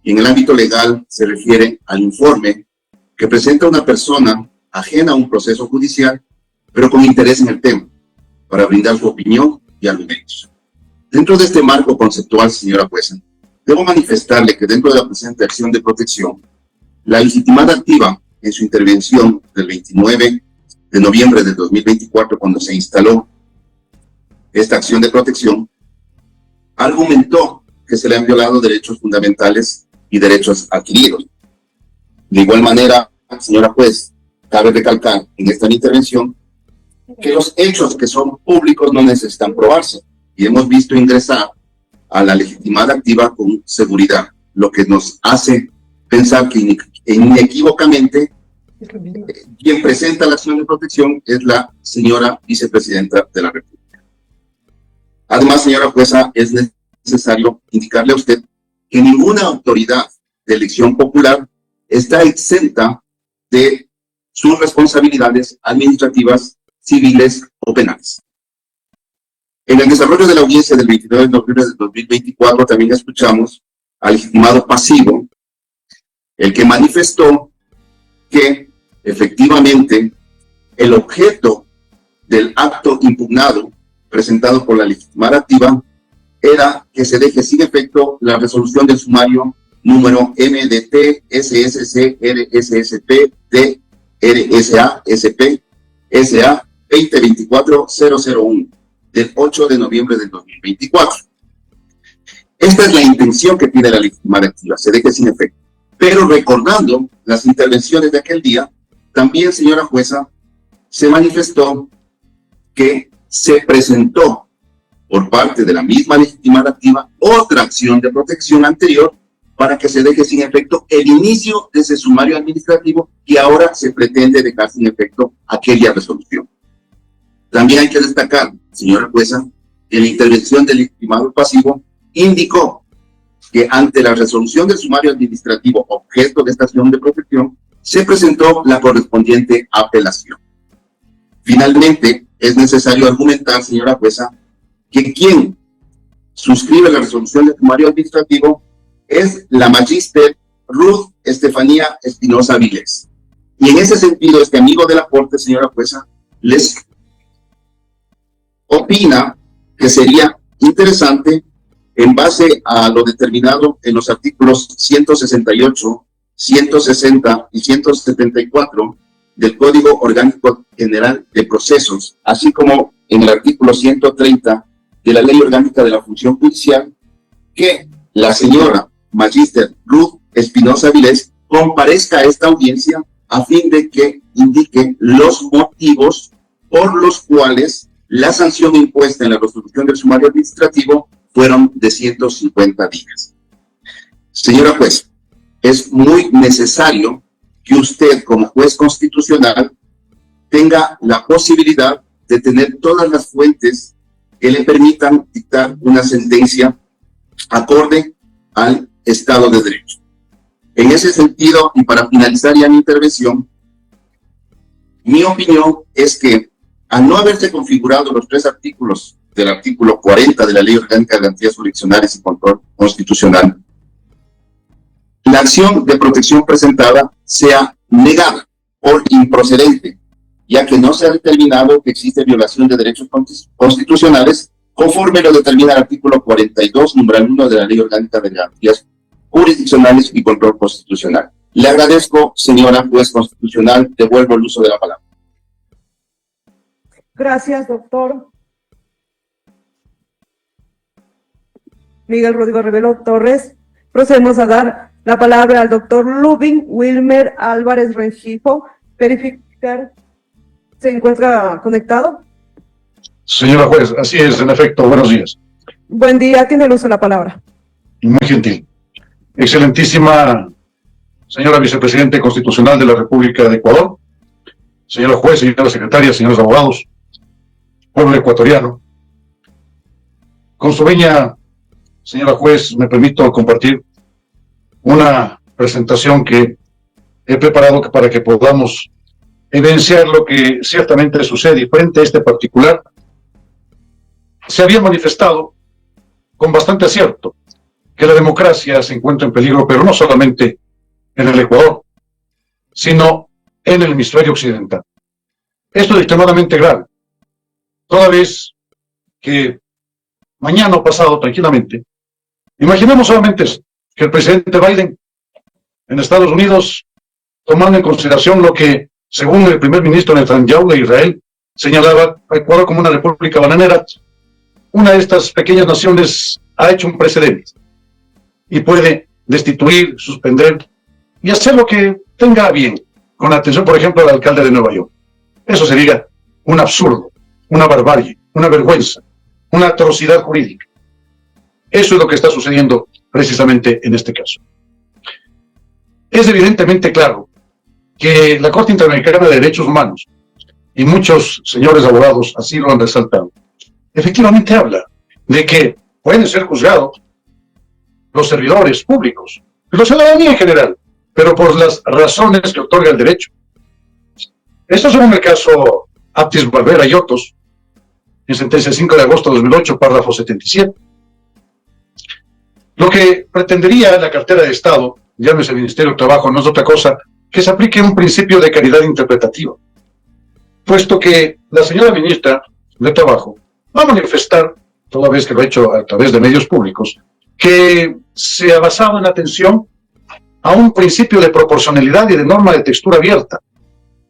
Y en el ámbito legal se refiere al informe que presenta una persona ajena a un proceso judicial, pero con interés en el tema, para brindar su opinión y argumentos. Dentro de este marco conceptual, señora jueza, debo manifestarle que dentro de la presente acción de protección, la legitimada activa en su intervención del 29 de noviembre del 2024, cuando se instaló esta acción de protección, argumentó que se le han violado derechos fundamentales y derechos adquiridos. De igual manera, señora juez, cabe recalcar en esta intervención que los hechos que son públicos no necesitan probarse, y hemos visto ingresar a la legitimada activa con seguridad, lo que nos hace pensar que inequívocamente quien presenta la acción de protección es la señora vicepresidenta de la República. Además, señora jueza, es necesario indicarle a usted que ninguna autoridad de elección popular está exenta de sus responsabilidades administrativas, civiles o penales. En el desarrollo de la audiencia del 29 de noviembre del 2024 también escuchamos al legitimado pasivo, el que manifestó que efectivamente el objeto del acto impugnado presentado por la legitimada activa era que se deje sin efecto la resolución del sumario número MDT SSC RSSP D RSA SP SA 2024-001 del 8 de noviembre del 2024. Esta es la intención que tiene la legitimada activa, se deje sin efecto. Pero recordando las intervenciones de aquel día, también, señora jueza, se manifestó que se presentó por parte de la misma legitimada activa otra acción de protección anterior para que se deje sin efecto el inicio de ese sumario administrativo y ahora se pretende dejar sin efecto aquella resolución. También hay que destacar, señora jueza, que la intervención del legitimado pasivo indicó que ante la resolución del sumario administrativo objeto de esta acción de protección, se presentó la correspondiente apelación. Finalmente, es necesario argumentar, señora jueza, que quien suscribe la resolución del sumario administrativo es la magíster Ruth Estefanía Espinosa Avilés. Y en ese sentido, este amigo de la Corte, señora jueza, les opina que sería interesante, en base a lo determinado en los artículos 168, 160 y 174 del Código Orgánico General de Procesos, así como en el artículo 130 de la Ley Orgánica de la Función Judicial, que la señora magíster Ruth Espinosa Avilés comparezca a esta audiencia a fin de que indique los motivos por los cuales la sanción impuesta en la resolución del sumario administrativo fueron de 150 días. Señora juez, es muy necesario que usted, como juez constitucional, tenga la posibilidad de tener todas las fuentes que le permitan dictar una sentencia acorde al Estado de Derecho. En ese sentido, y para finalizar ya mi intervención, mi opinión es que al no haberse configurado los 3 artículos del artículo 40 de la Ley Orgánica de Garantías Jurisdiccionales y Control Constitucional, la acción de protección presentada sea negada por improcedente, ya que no se ha determinado que existe violación de derechos constitucionales conforme lo determina el artículo 42, numeral 1 de la Ley Orgánica de Garantías Jurisdiccionales y Control Constitucional. Le agradezco, señora juez constitucional, devuelvo el uso de la palabra. Gracias, doctor Miguel Rodrigo Rivero Torres. Procedemos a dar la palabra al doctor Lubin Wilmer Álvarez Rengifo. Verificar, ¿se encuentra conectado? Señora juez, así es, en efecto, buenos días. Buen día, tiene el uso de la palabra. Muy gentil. Excelentísima señora vicepresidente constitucional de la República de Ecuador, señora juez, señora secretaria, señores abogados, pueblo ecuatoriano. Con su venia, señora juez, me permito compartir una presentación que he preparado para que podamos evidenciar lo que ciertamente sucede. Y frente a este particular, se había manifestado con bastante acierto que la democracia se encuentra en peligro, pero no solamente en el Ecuador, sino en el hemisferio occidental. Esto es extremadamente grave, toda vez que mañana o pasado, tranquilamente, imaginemos solamente esto, que el presidente Biden en Estados Unidos, tomando en consideración lo que, según el primer ministro Netanyahu de Israel, señalaba a Ecuador como una república bananera, una de estas pequeñas naciones ha hecho un precedente y puede destituir, suspender y hacer lo que tenga bien, con atención, por ejemplo, al alcalde de Nueva York. Eso sería un absurdo, una barbarie, una vergüenza, una atrocidad jurídica. Eso es lo que está sucediendo precisamente en este caso. Es evidentemente claro que la Corte Interamericana de Derechos Humanos, y muchos señores abogados así lo han resaltado, efectivamente habla de que pueden ser juzgados los servidores públicos, la ciudadanía en general, pero por las razones que otorga el derecho. Esto es en el caso Aptis Barbera y otros, en sentencia 5 de agosto de 2008, párrafo 77. Lo que pretendería la cartera de Estado, llámese Ministerio de Trabajo, no es otra cosa que se aplique un principio de caridad interpretativa, puesto que la señora ministra de Trabajo va a manifestar, toda vez que lo ha hecho a través de medios públicos, que se ha basado en atención a un principio de proporcionalidad y de norma de textura abierta,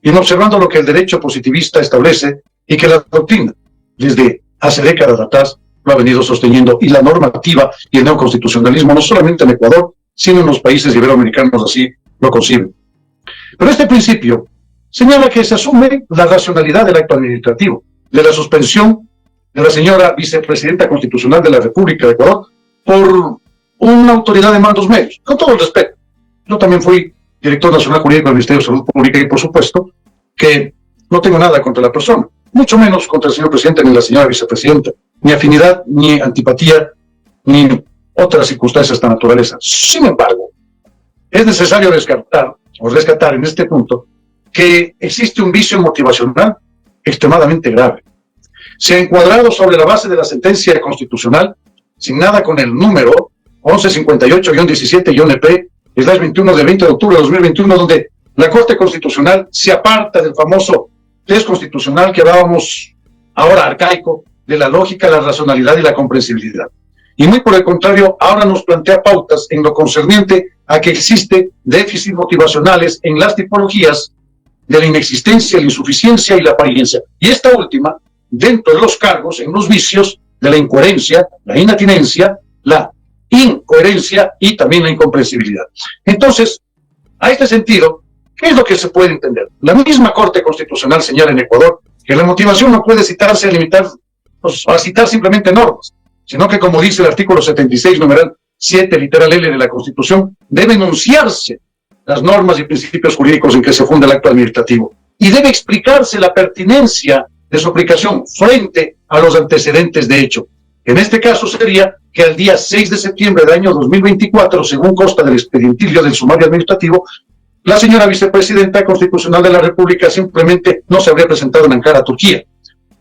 y en observando lo que el derecho positivista establece y que la doctrina, desde hace décadas atrás, lo ha venido sosteniendo, y la normativa y el neoconstitucionalismo, no solamente en Ecuador, sino en los países iberoamericanos así lo conciben. Pero este principio señala que se asume la racionalidad del acto administrativo, de la suspensión de la señora vicepresidenta constitucional de la República de Ecuador por una autoridad de mandos medios, con todo el respeto. Yo también fui director nacional jurídico del Ministerio de Salud Pública y por supuesto que no tengo nada contra la persona, mucho menos contra el señor presidente ni la señora vicepresidenta, ni afinidad, ni antipatía, ni otras circunstancias de esta naturaleza. Sin embargo, es necesario rescatar en este punto que existe un vicio motivacional extremadamente grave. Se ha encuadrado sobre la base de la sentencia constitucional, signada con el número 1158-17-P/21 del 20 de octubre de 2021, donde la Corte Constitucional se aparta del famoso test constitucional que hablábamos ahora arcaico, de la lógica, la racionalidad y la comprensibilidad. Y muy por el contrario, ahora nos plantea pautas en lo concerniente a que existe déficits motivacionales en las tipologías de la inexistencia, la insuficiencia y la apariencia. Y esta última, dentro de los cargos, en los vicios de la incoherencia, la inatinencia, la incoherencia y también la incomprensibilidad. Entonces, a este sentido, ¿qué es lo que se puede entender? La misma Corte Constitucional señala en Ecuador que la motivación no puede citarse a citar simplemente normas, sino que, como dice el artículo 76, numeral 7, literal L de la Constitución, debe enunciarse las normas y principios jurídicos en que se funda el acto administrativo, y debe explicarse la pertinencia de su aplicación frente a los antecedentes de hecho. En este caso sería que al día 6 de septiembre del año 2024, según consta del expedientillo del sumario administrativo, la señora vicepresidenta constitucional de la República simplemente no se habría presentado en Ankara, Turquía.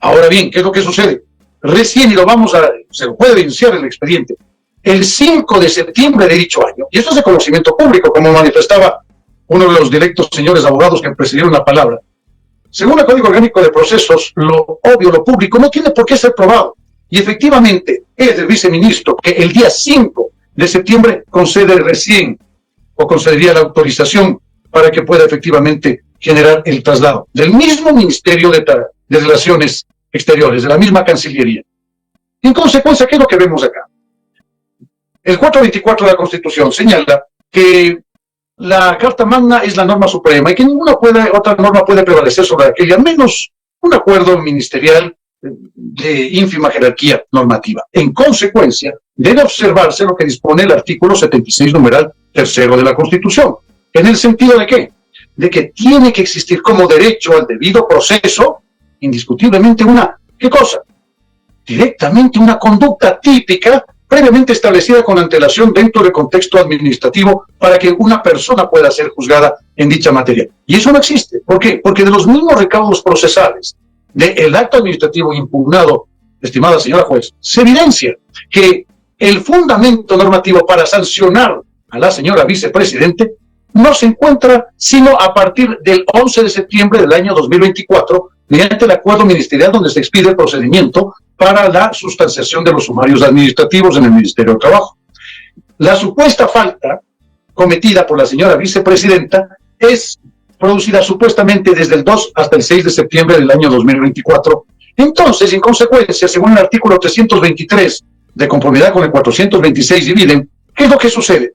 Ahora bien, ¿qué es lo que sucede? Recién, y se lo puede evidenciar el expediente, el 5 de septiembre de dicho año, y esto es de conocimiento público, como manifestaba uno de los directos señores abogados que precedieron la palabra, según el Código Orgánico de Procesos, lo obvio, lo público, no tiene por qué ser probado. Y efectivamente, es el viceministro que el día 5 de septiembre concedería la autorización para que pueda efectivamente generar el traslado del mismo Ministerio de Relaciones Exteriores, de la misma Cancillería. En consecuencia, ¿qué es lo que vemos acá? El 424 de la Constitución señala que la Carta Magna es la norma suprema y que ninguna otra norma puede prevalecer sobre aquella, al menos un acuerdo ministerial de ínfima jerarquía normativa. En consecuencia, debe observarse lo que dispone el artículo 76, numeral 3 de la Constitución. ¿En el sentido de qué? De que tiene que existir como derecho al debido proceso, indiscutiblemente ¿qué cosa? Directamente una conducta típica previamente establecida con antelación dentro del contexto administrativo para que una persona pueda ser juzgada en dicha materia. Y eso no existe. ¿Por qué? Porque de los mismos recaudos procesales del acto administrativo impugnado, estimada señora juez, se evidencia que el fundamento normativo para sancionar a la señora vicepresidente no se encuentra sino a partir del 11 de septiembre del año 2024, mediante el acuerdo ministerial donde se expide el procedimiento para la sustanciación de los sumarios administrativos en el Ministerio de Trabajo. La supuesta falta cometida por la señora vicepresidenta es producida supuestamente desde el 2 hasta el 6 de septiembre del año 2024. Entonces, en consecuencia, según el artículo 323 de conformidad con el 426 dividen, ¿qué es lo que sucede?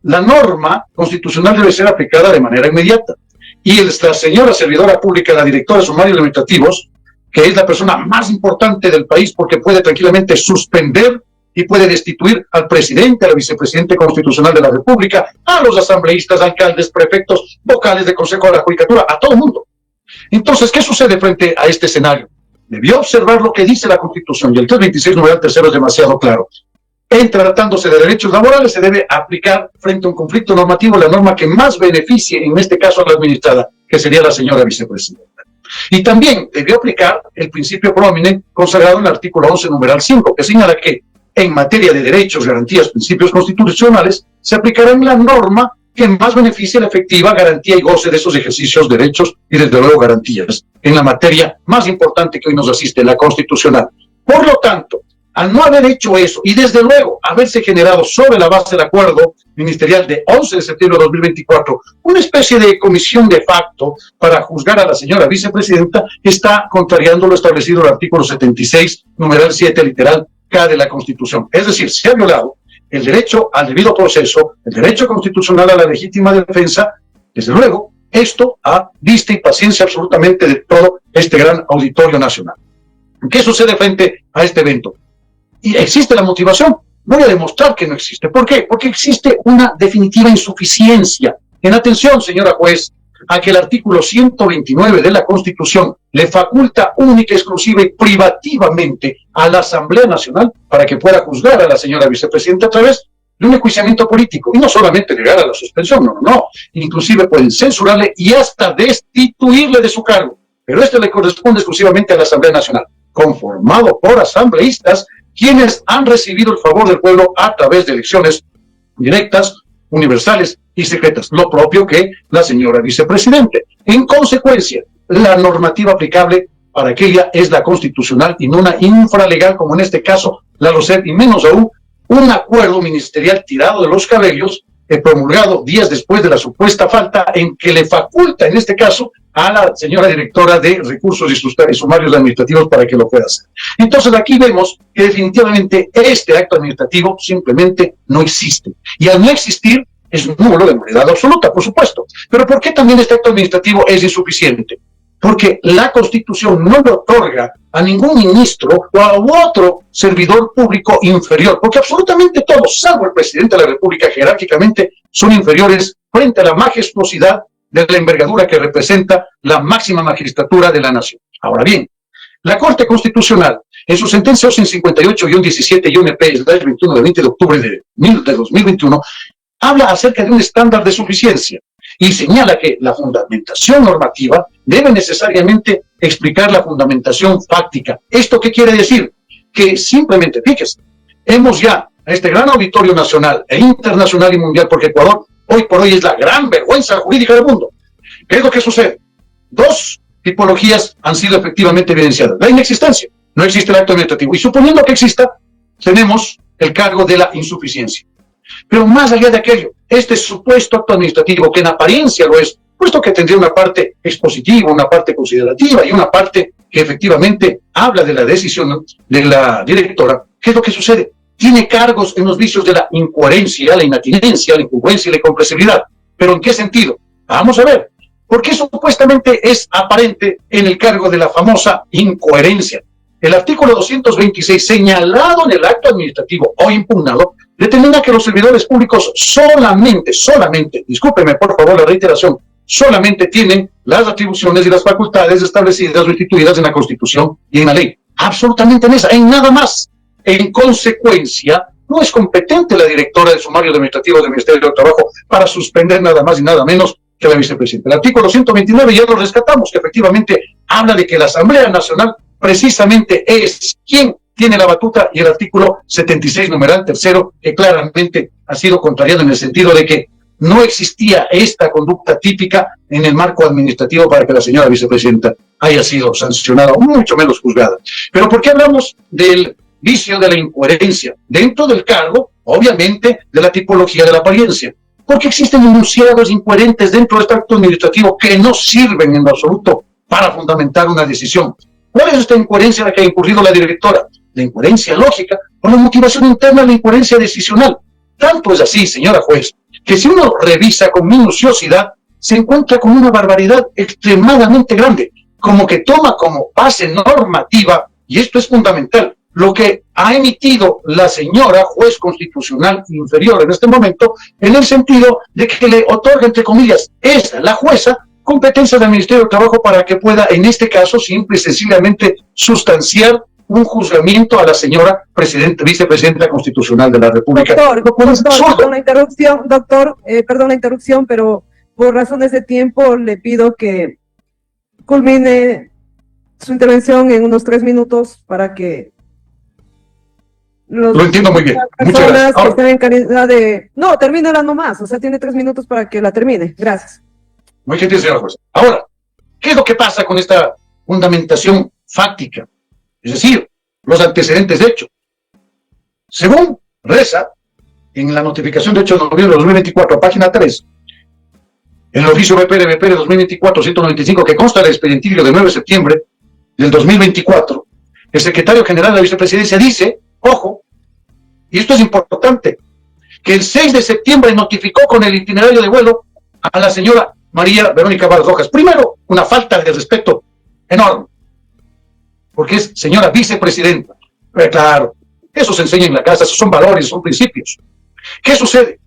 La norma constitucional debe ser aplicada de manera inmediata. Y la señora servidora pública, la directora de sumarios administrativos, que es la persona más importante del país porque puede tranquilamente suspender y puede destituir al presidente, al vicepresidente constitucional de la República, a los asambleístas, alcaldes, prefectos, vocales de Consejo de la Judicatura, a todo el mundo. Entonces, ¿qué sucede frente a este escenario? Debió observar lo que dice la Constitución, y el 326 numeral tercero es demasiado claro. En tratándose de derechos laborales, se debe aplicar frente a un conflicto normativo la norma que más beneficie, en este caso a la administrada, que sería la señora vicepresidenta. Y también debió aplicar el principio prómine consagrado en el artículo 11, numeral 5, que señala que en materia de derechos, garantías, principios constitucionales, se aplicará la norma que más beneficie la efectiva garantía y goce de esos ejercicios, derechos y desde luego garantías en la materia más importante que hoy nos asiste, la constitucional. Por lo tanto, al no haber hecho eso y desde luego haberse generado sobre la base del acuerdo ministerial de 11 de septiembre de 2024 una especie de comisión de facto para juzgar a la señora vicepresidenta, está contrariando lo establecido en el artículo 76, numeral 7, literal K de la Constitución. Es decir, se ha violado el derecho al debido proceso, el derecho constitucional a la legítima defensa, desde luego, esto a vista y paciencia absolutamente de todo este gran auditorio nacional. ¿Qué sucede frente a este evento? ¿Y existe la motivación? Voy a demostrar que no existe. ¿Por qué? Porque existe una definitiva insuficiencia. En atención, señora juez, a que el artículo 129 de la Constitución le faculta única, exclusiva y privativamente a la Asamblea Nacional para que pueda juzgar a la señora vicepresidenta a través de un enjuiciamiento político. Y no solamente llegar a la suspensión, no. Inclusive pueden censurarle y hasta destituirle de su cargo. Pero esto le corresponde exclusivamente a la Asamblea Nacional, conformado por asambleístas quienes han recibido el favor del pueblo a través de elecciones directas, universales y secretas, lo propio que la señora vicepresidente. En consecuencia, la normativa aplicable para aquella es la constitucional y no una infralegal, como en este caso la LOCEP, y menos aún un acuerdo ministerial tirado de los cabellos, promulgado días después de la supuesta falta, en que le faculta, en este caso, a la señora directora de Recursos y Sumarios Administrativos para que lo pueda hacer. Entonces aquí vemos que definitivamente este acto administrativo simplemente no existe. Y al no existir, es nulo de nulidad absoluta, por supuesto. Pero ¿por qué también este acto administrativo es insuficiente? Porque la Constitución no le otorga a ningún ministro o a otro servidor público inferior, porque absolutamente todos, salvo el presidente de la República, jerárquicamente son inferiores frente a la majestuosidad de la envergadura que representa la máxima magistratura de la nación. Ahora bien, la Corte Constitucional, en su sentencia 58-17-P, es del 21 de 20 de octubre de 2021, habla acerca de un estándar de suficiencia y señala que la fundamentación normativa debe necesariamente explicar la fundamentación fáctica. ¿Esto qué quiere decir? Que simplemente, fíjese, hemos ya a este gran auditorio nacional e internacional y mundial, porque Ecuador hoy por hoy es la gran vergüenza jurídica del mundo. ¿Qué es lo que sucede? Dos tipologías han sido efectivamente evidenciadas. La inexistencia, no existe el acto administrativo. Y suponiendo que exista, tenemos el cargo de la insuficiencia. Pero más allá de aquello, este supuesto acto administrativo, que en apariencia lo es, puesto que tendría una parte expositiva, una parte considerativa y una parte que efectivamente habla de la decisión de la directora, ¿qué es lo que sucede? Tiene cargos en los vicios de la incoherencia, la inatinencia, la incongruencia y la incomprensibilidad. ¿Pero en qué sentido? Vamos a ver. Porque supuestamente es aparente en el cargo de la famosa incoherencia. El artículo 226, señalado en el acto administrativo o impugnado, determina que los servidores públicos solamente, discúlpeme por favor la reiteración, solamente tienen las atribuciones y las facultades establecidas o instituidas en la Constitución y en la ley. Absolutamente en esa, en nada más. En consecuencia, no es competente la directora de Sumarios Administrativos del Ministerio de Trabajo para suspender nada más y nada menos que la vicepresidenta. El artículo 129 ya lo rescatamos, que efectivamente habla de que la Asamblea Nacional precisamente es quien tiene la batuta, y el artículo 76, numeral tercero, que claramente ha sido contrariado en el sentido de que no existía esta conducta típica en el marco administrativo para que la señora vicepresidenta haya sido sancionada, o mucho menos juzgada. Pero ¿por qué hablamos del vicio de la incoherencia? Dentro del cargo, obviamente, de la tipología de la apariencia. Porque existen enunciados incoherentes dentro de este acto administrativo que no sirven en lo absoluto para fundamentar una decisión. ¿Cuál es esta incoherencia en la que ha incurrido la directora? La incoherencia lógica o la motivación interna, la incoherencia decisional. Tanto es así, señora juez, que si uno revisa con minuciosidad, se encuentra con una barbaridad extremadamente grande, como que toma como base normativa, y esto es fundamental, lo que ha emitido la señora juez constitucional inferior en este momento, en el sentido de que le otorga, entre comillas, la jueza, competencias del Ministerio de Trabajo para que pueda, en este caso, simple y sencillamente sustanciar un juzgamiento a la señora vicepresidenta constitucional de la República. Doctor, perdón la interrupción, pero por razones de tiempo le pido que culmine su intervención en unos 3 minutos para que lo entiendo muy bien. Muchas gracias. Que estén en calidad de... No, termínala nomás, o sea, tiene 3 minutos para que la termine. Gracias. Muy gentil, señora jueza. Ahora, ¿qué es lo que pasa con esta fundamentación fáctica? Es decir, los antecedentes de hecho. Según reza, en la notificación de 8 de noviembre de 2024, página 3, en el oficio BP de 2024-195, que consta del expedientillo del 9 de septiembre del 2024, el secretario general de la vicepresidencia dice, ojo, y esto es importante, que el 6 de septiembre notificó con el itinerario de vuelo a la señora María Verónica Vargas Rojas. Primero, una falta de respeto enorme, porque es señora vicepresidenta. Pero claro, eso se enseña en la casa, esos son valores, son principios. ¿Qué sucede?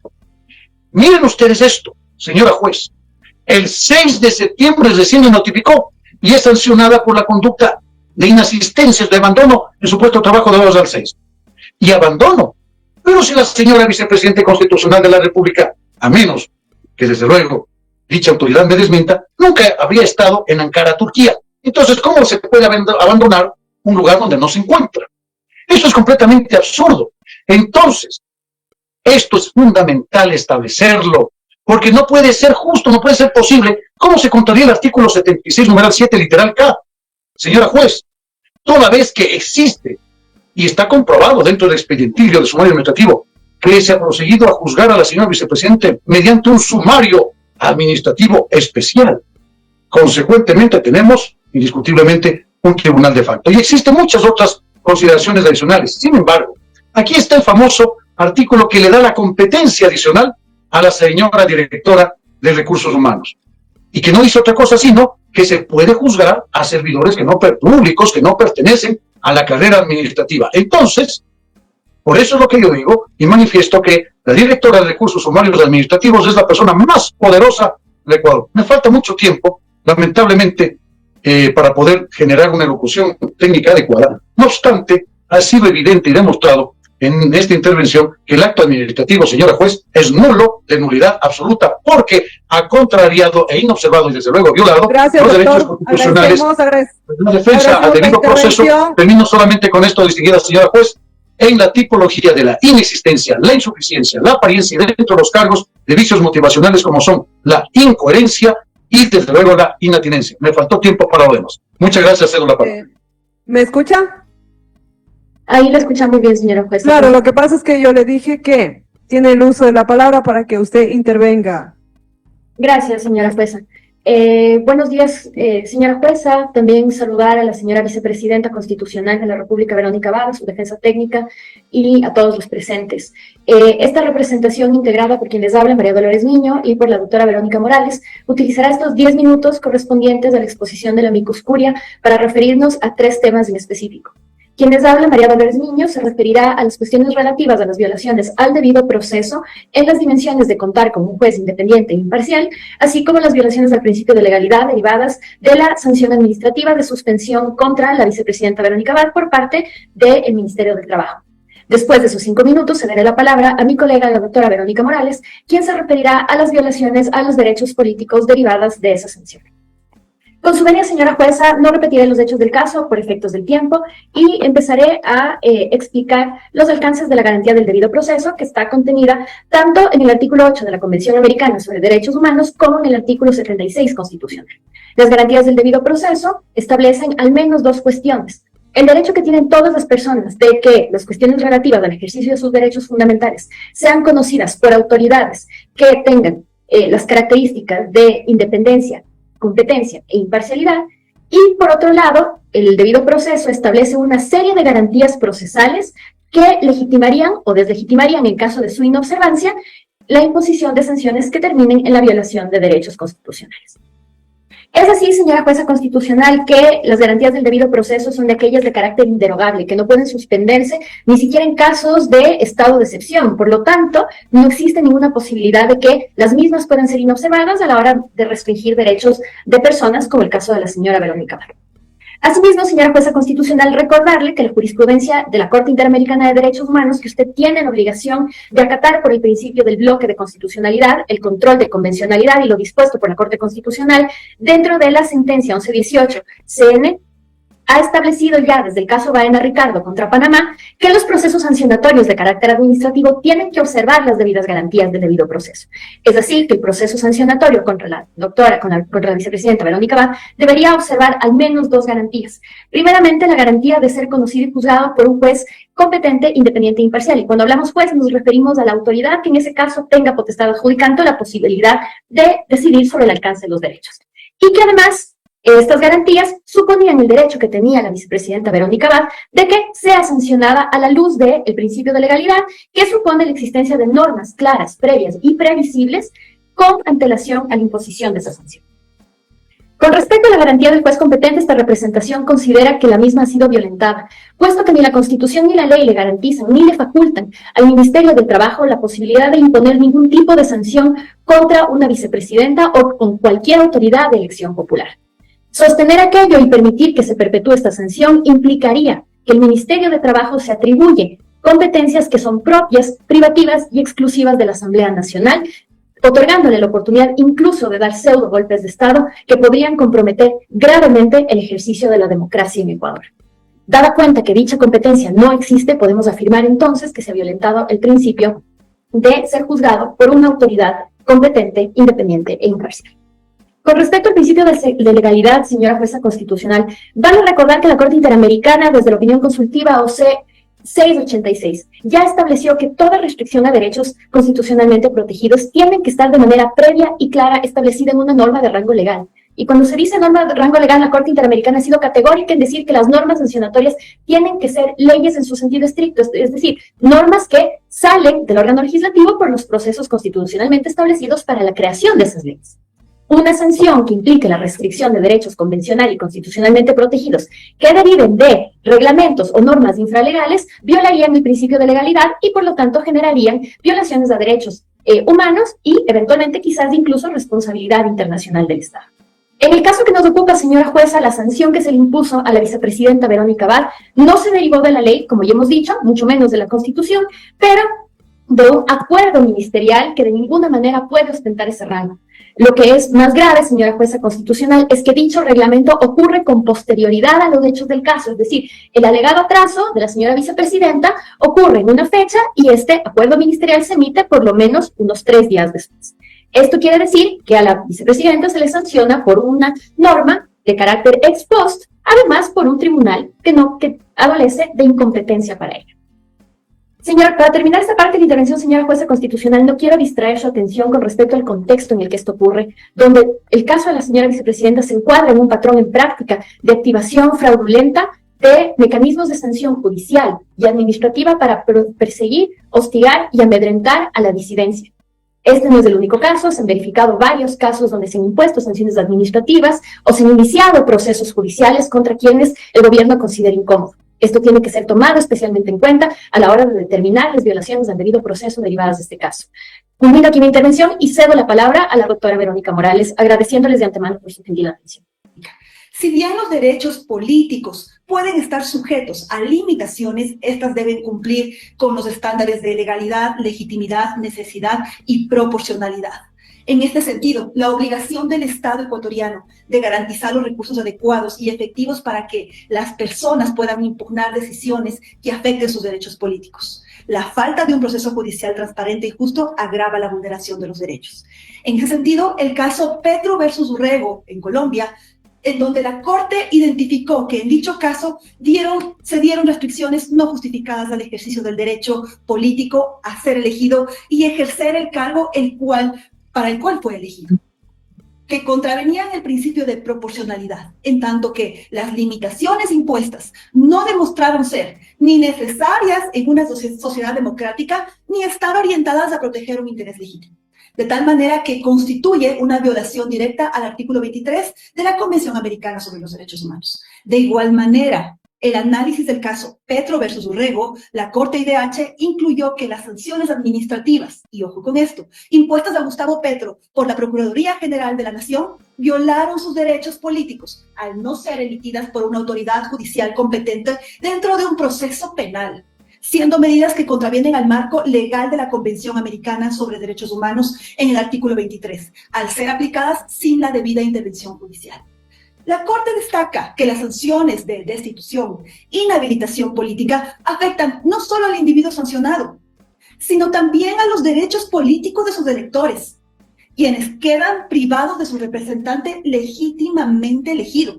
Miren ustedes esto, señora juez. El 6 de septiembre recién le notificó y es sancionada por la conducta de inasistencia, de abandono en su puesto de trabajo de 2 al 6. Y abandono. Pero si la señora vicepresidenta constitucional de la República, a menos que desde luego dicha autoridad me desmienta, nunca habría estado en Ankara, Turquía. Entonces, ¿cómo se puede abandonar un lugar donde no se encuentra? Eso es completamente absurdo. Entonces, esto es fundamental establecerlo, porque no puede ser justo, no puede ser posible. ¿Cómo se contraría el artículo 76, numeral 7, literal K? Señora juez, toda vez que existe y está comprobado dentro del expedientillo de sumario administrativo que se ha procedido a juzgar a la señora vicepresidente mediante un sumario administrativo especial. Consecuentemente tenemos, indiscutiblemente, un tribunal de facto. Y existen muchas otras consideraciones adicionales. Sin embargo, aquí está el famoso artículo que le da la competencia adicional a la señora directora de Recursos Humanos. Y que no dice otra cosa sino que se puede juzgar a servidores públicos que no pertenecen a la carrera administrativa. Entonces, por eso es lo que yo digo y manifiesto que la directora de Recursos Humanos Administrativos es la persona más poderosa del Ecuador. Me falta mucho tiempo, lamentablemente, para poder generar una elocución técnica adecuada. No obstante, ha sido evidente y demostrado en esta intervención que el acto administrativo, señora juez, es nulo, de nulidad absoluta, porque ha contrariado e inobservado y desde luego violado los derechos constitucionales. La defensa al debido proceso. Termino solamente con esto, distinguida señora juez, en la tipología de la inexistencia, la insuficiencia, la apariencia y dentro de los cargos de vicios motivacionales como son la incoherencia y desde luego la inatinencia. Me faltó tiempo para lo demás. Muchas gracias, cedo la palabra. ¿Me escucha? Ahí la escucha muy bien, señora jueza. Claro, lo que pasa es que yo le dije que tiene el uso de la palabra para que usted intervenga. Gracias, señora jueza. Buenos días, señora jueza. También saludar a la señora vicepresidenta constitucional de la República, Verónica Vargas, su defensa técnica, y a todos los presentes. Esta representación integrada por quien les habla, María Dolores Niño, y por la doctora Verónica Morales, utilizará estos 10 minutos correspondientes a la exposición de la amicus curia para referirnos a 3 temas en específico. Quien les habla, María Dolores Niño, se referirá a las cuestiones relativas a las violaciones al debido proceso en las dimensiones de contar con un juez independiente e imparcial, así como las violaciones al principio de legalidad derivadas de la sanción administrativa de suspensión contra la vicepresidenta Verónica Abad por parte del Ministerio del Trabajo. Después de sus 5 minutos, cederé la palabra a mi colega, la doctora Verónica Morales, quien se referirá a las violaciones a los derechos políticos derivadas de esa sanción. Con su venia, señora jueza, no repetiré los hechos del caso por efectos del tiempo y empezaré a explicar los alcances de la garantía del debido proceso, que está contenida tanto en el artículo 8 de la Convención Americana sobre Derechos Humanos como en el artículo 76 constitucional. Las garantías del debido proceso establecen al menos dos cuestiones. El derecho que tienen todas las personas de que las cuestiones relativas al ejercicio de sus derechos fundamentales sean conocidas por autoridades que tengan las características de independencia, competencia e imparcialidad, y por otro lado, el debido proceso establece una serie de garantías procesales que legitimarían o deslegitimarían, en caso de su inobservancia, la imposición de sanciones que terminen en la violación de derechos constitucionales. Es así, señora jueza constitucional, que las garantías del debido proceso son de aquellas de carácter inderogable, que no pueden suspenderse ni siquiera en casos de estado de excepción. Por lo tanto, no existe ninguna posibilidad de que las mismas puedan ser inobservadas a la hora de restringir derechos de personas, como el caso de la señora Verónica Barra. Asimismo, señora jueza constitucional, recordarle que la jurisprudencia de la Corte Interamericana de Derechos Humanos, que usted tiene la obligación de acatar por el principio del bloque de constitucionalidad, el control de convencionalidad y lo dispuesto por la Corte Constitucional, dentro de la sentencia 1118 CN, ha establecido ya desde el caso Baena Ricardo contra Panamá que los procesos sancionatorios de carácter administrativo tienen que observar las debidas garantías del debido proceso. Es decir, que el proceso sancionatorio contra la contra la vicepresidenta Verónica Abad debería observar al menos dos garantías. Primeramente, la garantía de ser conocido y juzgado por un juez competente, independiente e imparcial. Y cuando hablamos juez nos referimos a la autoridad que en ese caso tenga potestad adjudicante la posibilidad de decidir sobre el alcance de los derechos. Y que además estas garantías suponían el derecho que tenía la vicepresidenta Verónica Abad de que sea sancionada a la luz del principio de legalidad, que supone la existencia de normas claras, previas y previsibles con antelación a la imposición de esa sanción. Con respecto a la garantía del juez competente, esta representación considera que la misma ha sido violentada, puesto que ni la Constitución ni la ley le garantizan ni le facultan al Ministerio del Trabajo la posibilidad de imponer ningún tipo de sanción contra una vicepresidenta o con cualquier autoridad de elección popular. Sostener aquello y permitir que se perpetúe esta sanción implicaría que el Ministerio de Trabajo se atribuye competencias que son propias, privativas y exclusivas de la Asamblea Nacional, otorgándole la oportunidad incluso de dar pseudo golpes de Estado que podrían comprometer gravemente el ejercicio de la democracia en Ecuador. Dada cuenta que dicha competencia no existe, podemos afirmar entonces que se ha violentado el principio de ser juzgado por una autoridad competente, independiente e imparcial. Con respecto al principio de legalidad, señora jueza constitucional, vale recordar que la Corte Interamericana, desde la opinión consultiva OC 686, ya estableció que toda restricción a derechos constitucionalmente protegidos tienen que estar de manera previa y clara establecida en una norma de rango legal. Y cuando se dice norma de rango legal, la Corte Interamericana ha sido categórica en decir que las normas sancionatorias tienen que ser leyes en su sentido estricto, es decir, normas que salen del órgano legislativo por los procesos constitucionalmente establecidos para la creación de esas leyes. Una sanción que implique la restricción de derechos convencional y constitucionalmente protegidos que deriven de reglamentos o normas infralegales violarían el principio de legalidad y por lo tanto generarían violaciones a derechos humanos y eventualmente quizás incluso responsabilidad internacional del Estado. En el caso que nos ocupa, señora jueza, la sanción que se le impuso a la vicepresidenta Verónica Abad no se derivó de la ley, como ya hemos dicho, mucho menos de la Constitución, pero de un acuerdo ministerial que de ninguna manera puede ostentar ese rango. Lo que es más grave, señora jueza constitucional, es que dicho reglamento ocurre con posterioridad a los hechos del caso, es decir, el alegado atraso de la señora vicepresidenta ocurre en una fecha y este acuerdo ministerial se emite por lo menos unos 3 días después. Esto quiere decir que a la vicepresidenta se le sanciona por una norma de carácter ex post, además por un tribunal que adolece de incompetencia para ello. Señor, para terminar esta parte de la intervención, señora jueza constitucional, no quiero distraer su atención con respecto al contexto en el que esto ocurre, donde el caso de la señora vicepresidenta se encuadra en un patrón en práctica de activación fraudulenta de mecanismos de sanción judicial y administrativa para perseguir, hostigar y amedrentar a la disidencia. Este no es el único caso, se han verificado varios casos donde se han impuesto sanciones administrativas o se han iniciado procesos judiciales contra quienes el gobierno considera incómodo. Esto tiene que ser tomado especialmente en cuenta a la hora de determinar las violaciones al debido proceso derivadas de este caso. Culmino aquí mi intervención y cedo la palabra a la doctora Verónica Morales, agradeciéndoles de antemano por su gentil atención. Si bien los derechos políticos pueden estar sujetos a limitaciones, estas deben cumplir con los estándares de legalidad, legitimidad, necesidad y proporcionalidad. En este sentido, la obligación del Estado ecuatoriano de garantizar los recursos adecuados y efectivos para que las personas puedan impugnar decisiones que afecten sus derechos políticos. La falta de un proceso judicial transparente y justo agrava la vulneración de los derechos. En ese sentido, el caso Petro versus Urrego en Colombia, en donde la Corte identificó que en dicho caso se dieron restricciones no justificadas al ejercicio del derecho político a ser elegido y ejercer el cargo para el cual fue elegido, que contravenían el principio de proporcionalidad, en tanto que las limitaciones impuestas no demostraron ser ni necesarias en una sociedad democrática, ni estar orientadas a proteger un interés legítimo, de tal manera que constituye una violación directa al artículo 23 de la Convención Americana sobre los Derechos Humanos. De igual manera, el análisis del caso Petro versus Urrego, la Corte IDH incluyó que las sanciones administrativas, y ojo con esto, impuestas a Gustavo Petro por la Procuraduría General de la Nación, violaron sus derechos políticos al no ser emitidas por una autoridad judicial competente dentro de un proceso penal, siendo medidas que contravienen al marco legal de la Convención Americana sobre Derechos Humanos en el artículo 23, al ser aplicadas sin la debida intervención judicial. La Corte destaca que las sanciones de destitución, inhabilitación política afectan no solo al individuo sancionado, sino también a los derechos políticos de sus electores, quienes quedan privados de su representante legítimamente elegido.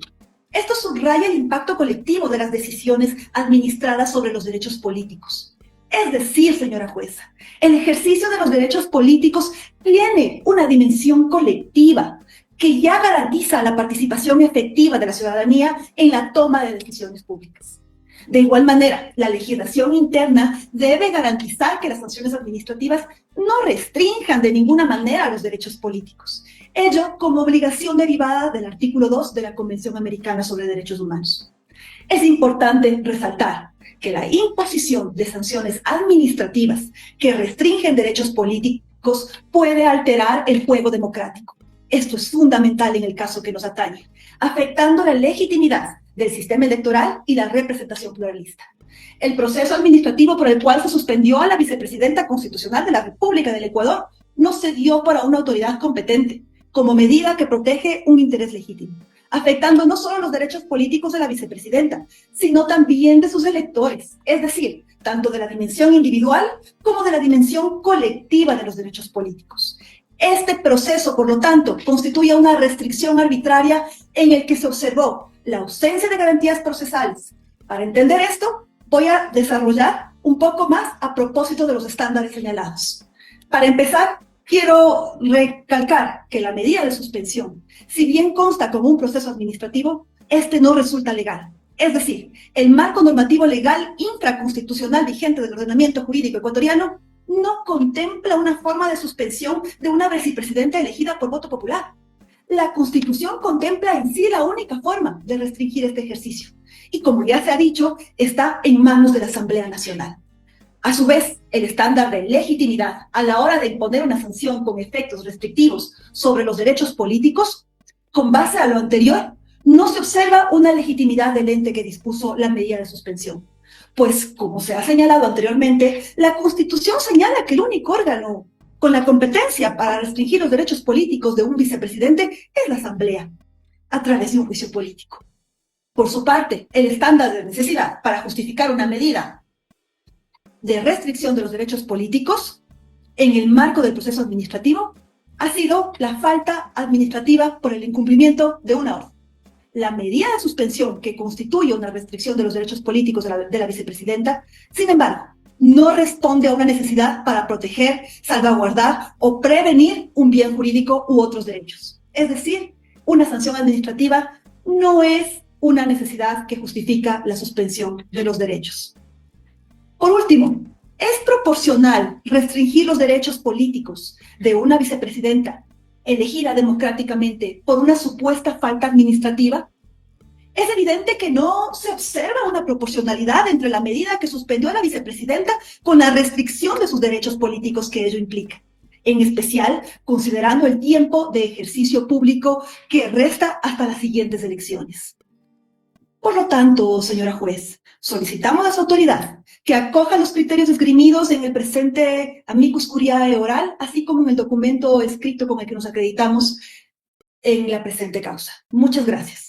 Esto subraya el impacto colectivo de las decisiones administradas sobre los derechos políticos. Es decir, señora jueza, el ejercicio de los derechos políticos tiene una dimensión colectiva que ya garantiza la participación efectiva de la ciudadanía en la toma de decisiones públicas. De igual manera, la legislación interna debe garantizar que las sanciones administrativas no restrinjan de ninguna manera los derechos políticos, ello como obligación derivada del artículo 2 de la Convención Americana sobre Derechos Humanos. Es importante resaltar que la imposición de sanciones administrativas que restringen derechos políticos puede alterar el juego democrático. Esto es fundamental en el caso que nos atañe, afectando la legitimidad del sistema electoral y la representación pluralista. El proceso administrativo por el cual se suspendió a la vicepresidenta constitucional de la República del Ecuador no se dio para una autoridad competente, como medida que protege un interés legítimo, afectando no solo los derechos políticos de la vicepresidenta, sino también de sus electores, es decir, tanto de la dimensión individual como de la dimensión colectiva de los derechos políticos. Este proceso, por lo tanto, constituye una restricción arbitraria en el que se observó la ausencia de garantías procesales. Para entender esto, voy a desarrollar un poco más a propósito de los estándares señalados. Para empezar, quiero recalcar que la medida de suspensión, si bien consta como un proceso administrativo, este no resulta legal. Es decir, el marco normativo legal infraconstitucional vigente del ordenamiento jurídico ecuatoriano no contempla una forma de suspensión de una vicepresidenta elegida por voto popular. La Constitución contempla en sí la única forma de restringir este ejercicio, y como ya se ha dicho, está en manos de la Asamblea Nacional. A su vez, el estándar de legitimidad a la hora de imponer una sanción con efectos restrictivos sobre los derechos políticos, con base a lo anterior, no se observa una legitimidad del ente que dispuso la medida de suspensión. Pues, como se ha señalado anteriormente, la Constitución señala que el único órgano con la competencia para restringir los derechos políticos de un vicepresidente es la Asamblea, a través de un juicio político. Por su parte, el estándar de necesidad para justificar una medida de restricción de los derechos políticos en el marco del proceso administrativo ha sido la falta administrativa por el incumplimiento de una orden. La medida de suspensión que constituye una restricción de los derechos políticos de la vicepresidenta, sin embargo, no responde a una necesidad para proteger, salvaguardar o prevenir un bien jurídico u otros derechos. Es decir, una sanción administrativa no es una necesidad que justifica la suspensión de los derechos. Por último, ¿es proporcional restringir los derechos políticos de una vicepresidenta elegida democráticamente por una supuesta falta administrativa? Es evidente que no se observa una proporcionalidad entre la medida que suspendió a la vicepresidenta con la restricción de sus derechos políticos que ello implica, en especial considerando el tiempo de ejercicio público que resta hasta las siguientes elecciones. Por lo tanto, señora juez, solicitamos a su autoridad que acoja los criterios esgrimidos en el presente amicus curiae oral, así como en el documento escrito con el que nos acreditamos en la presente causa. Muchas gracias.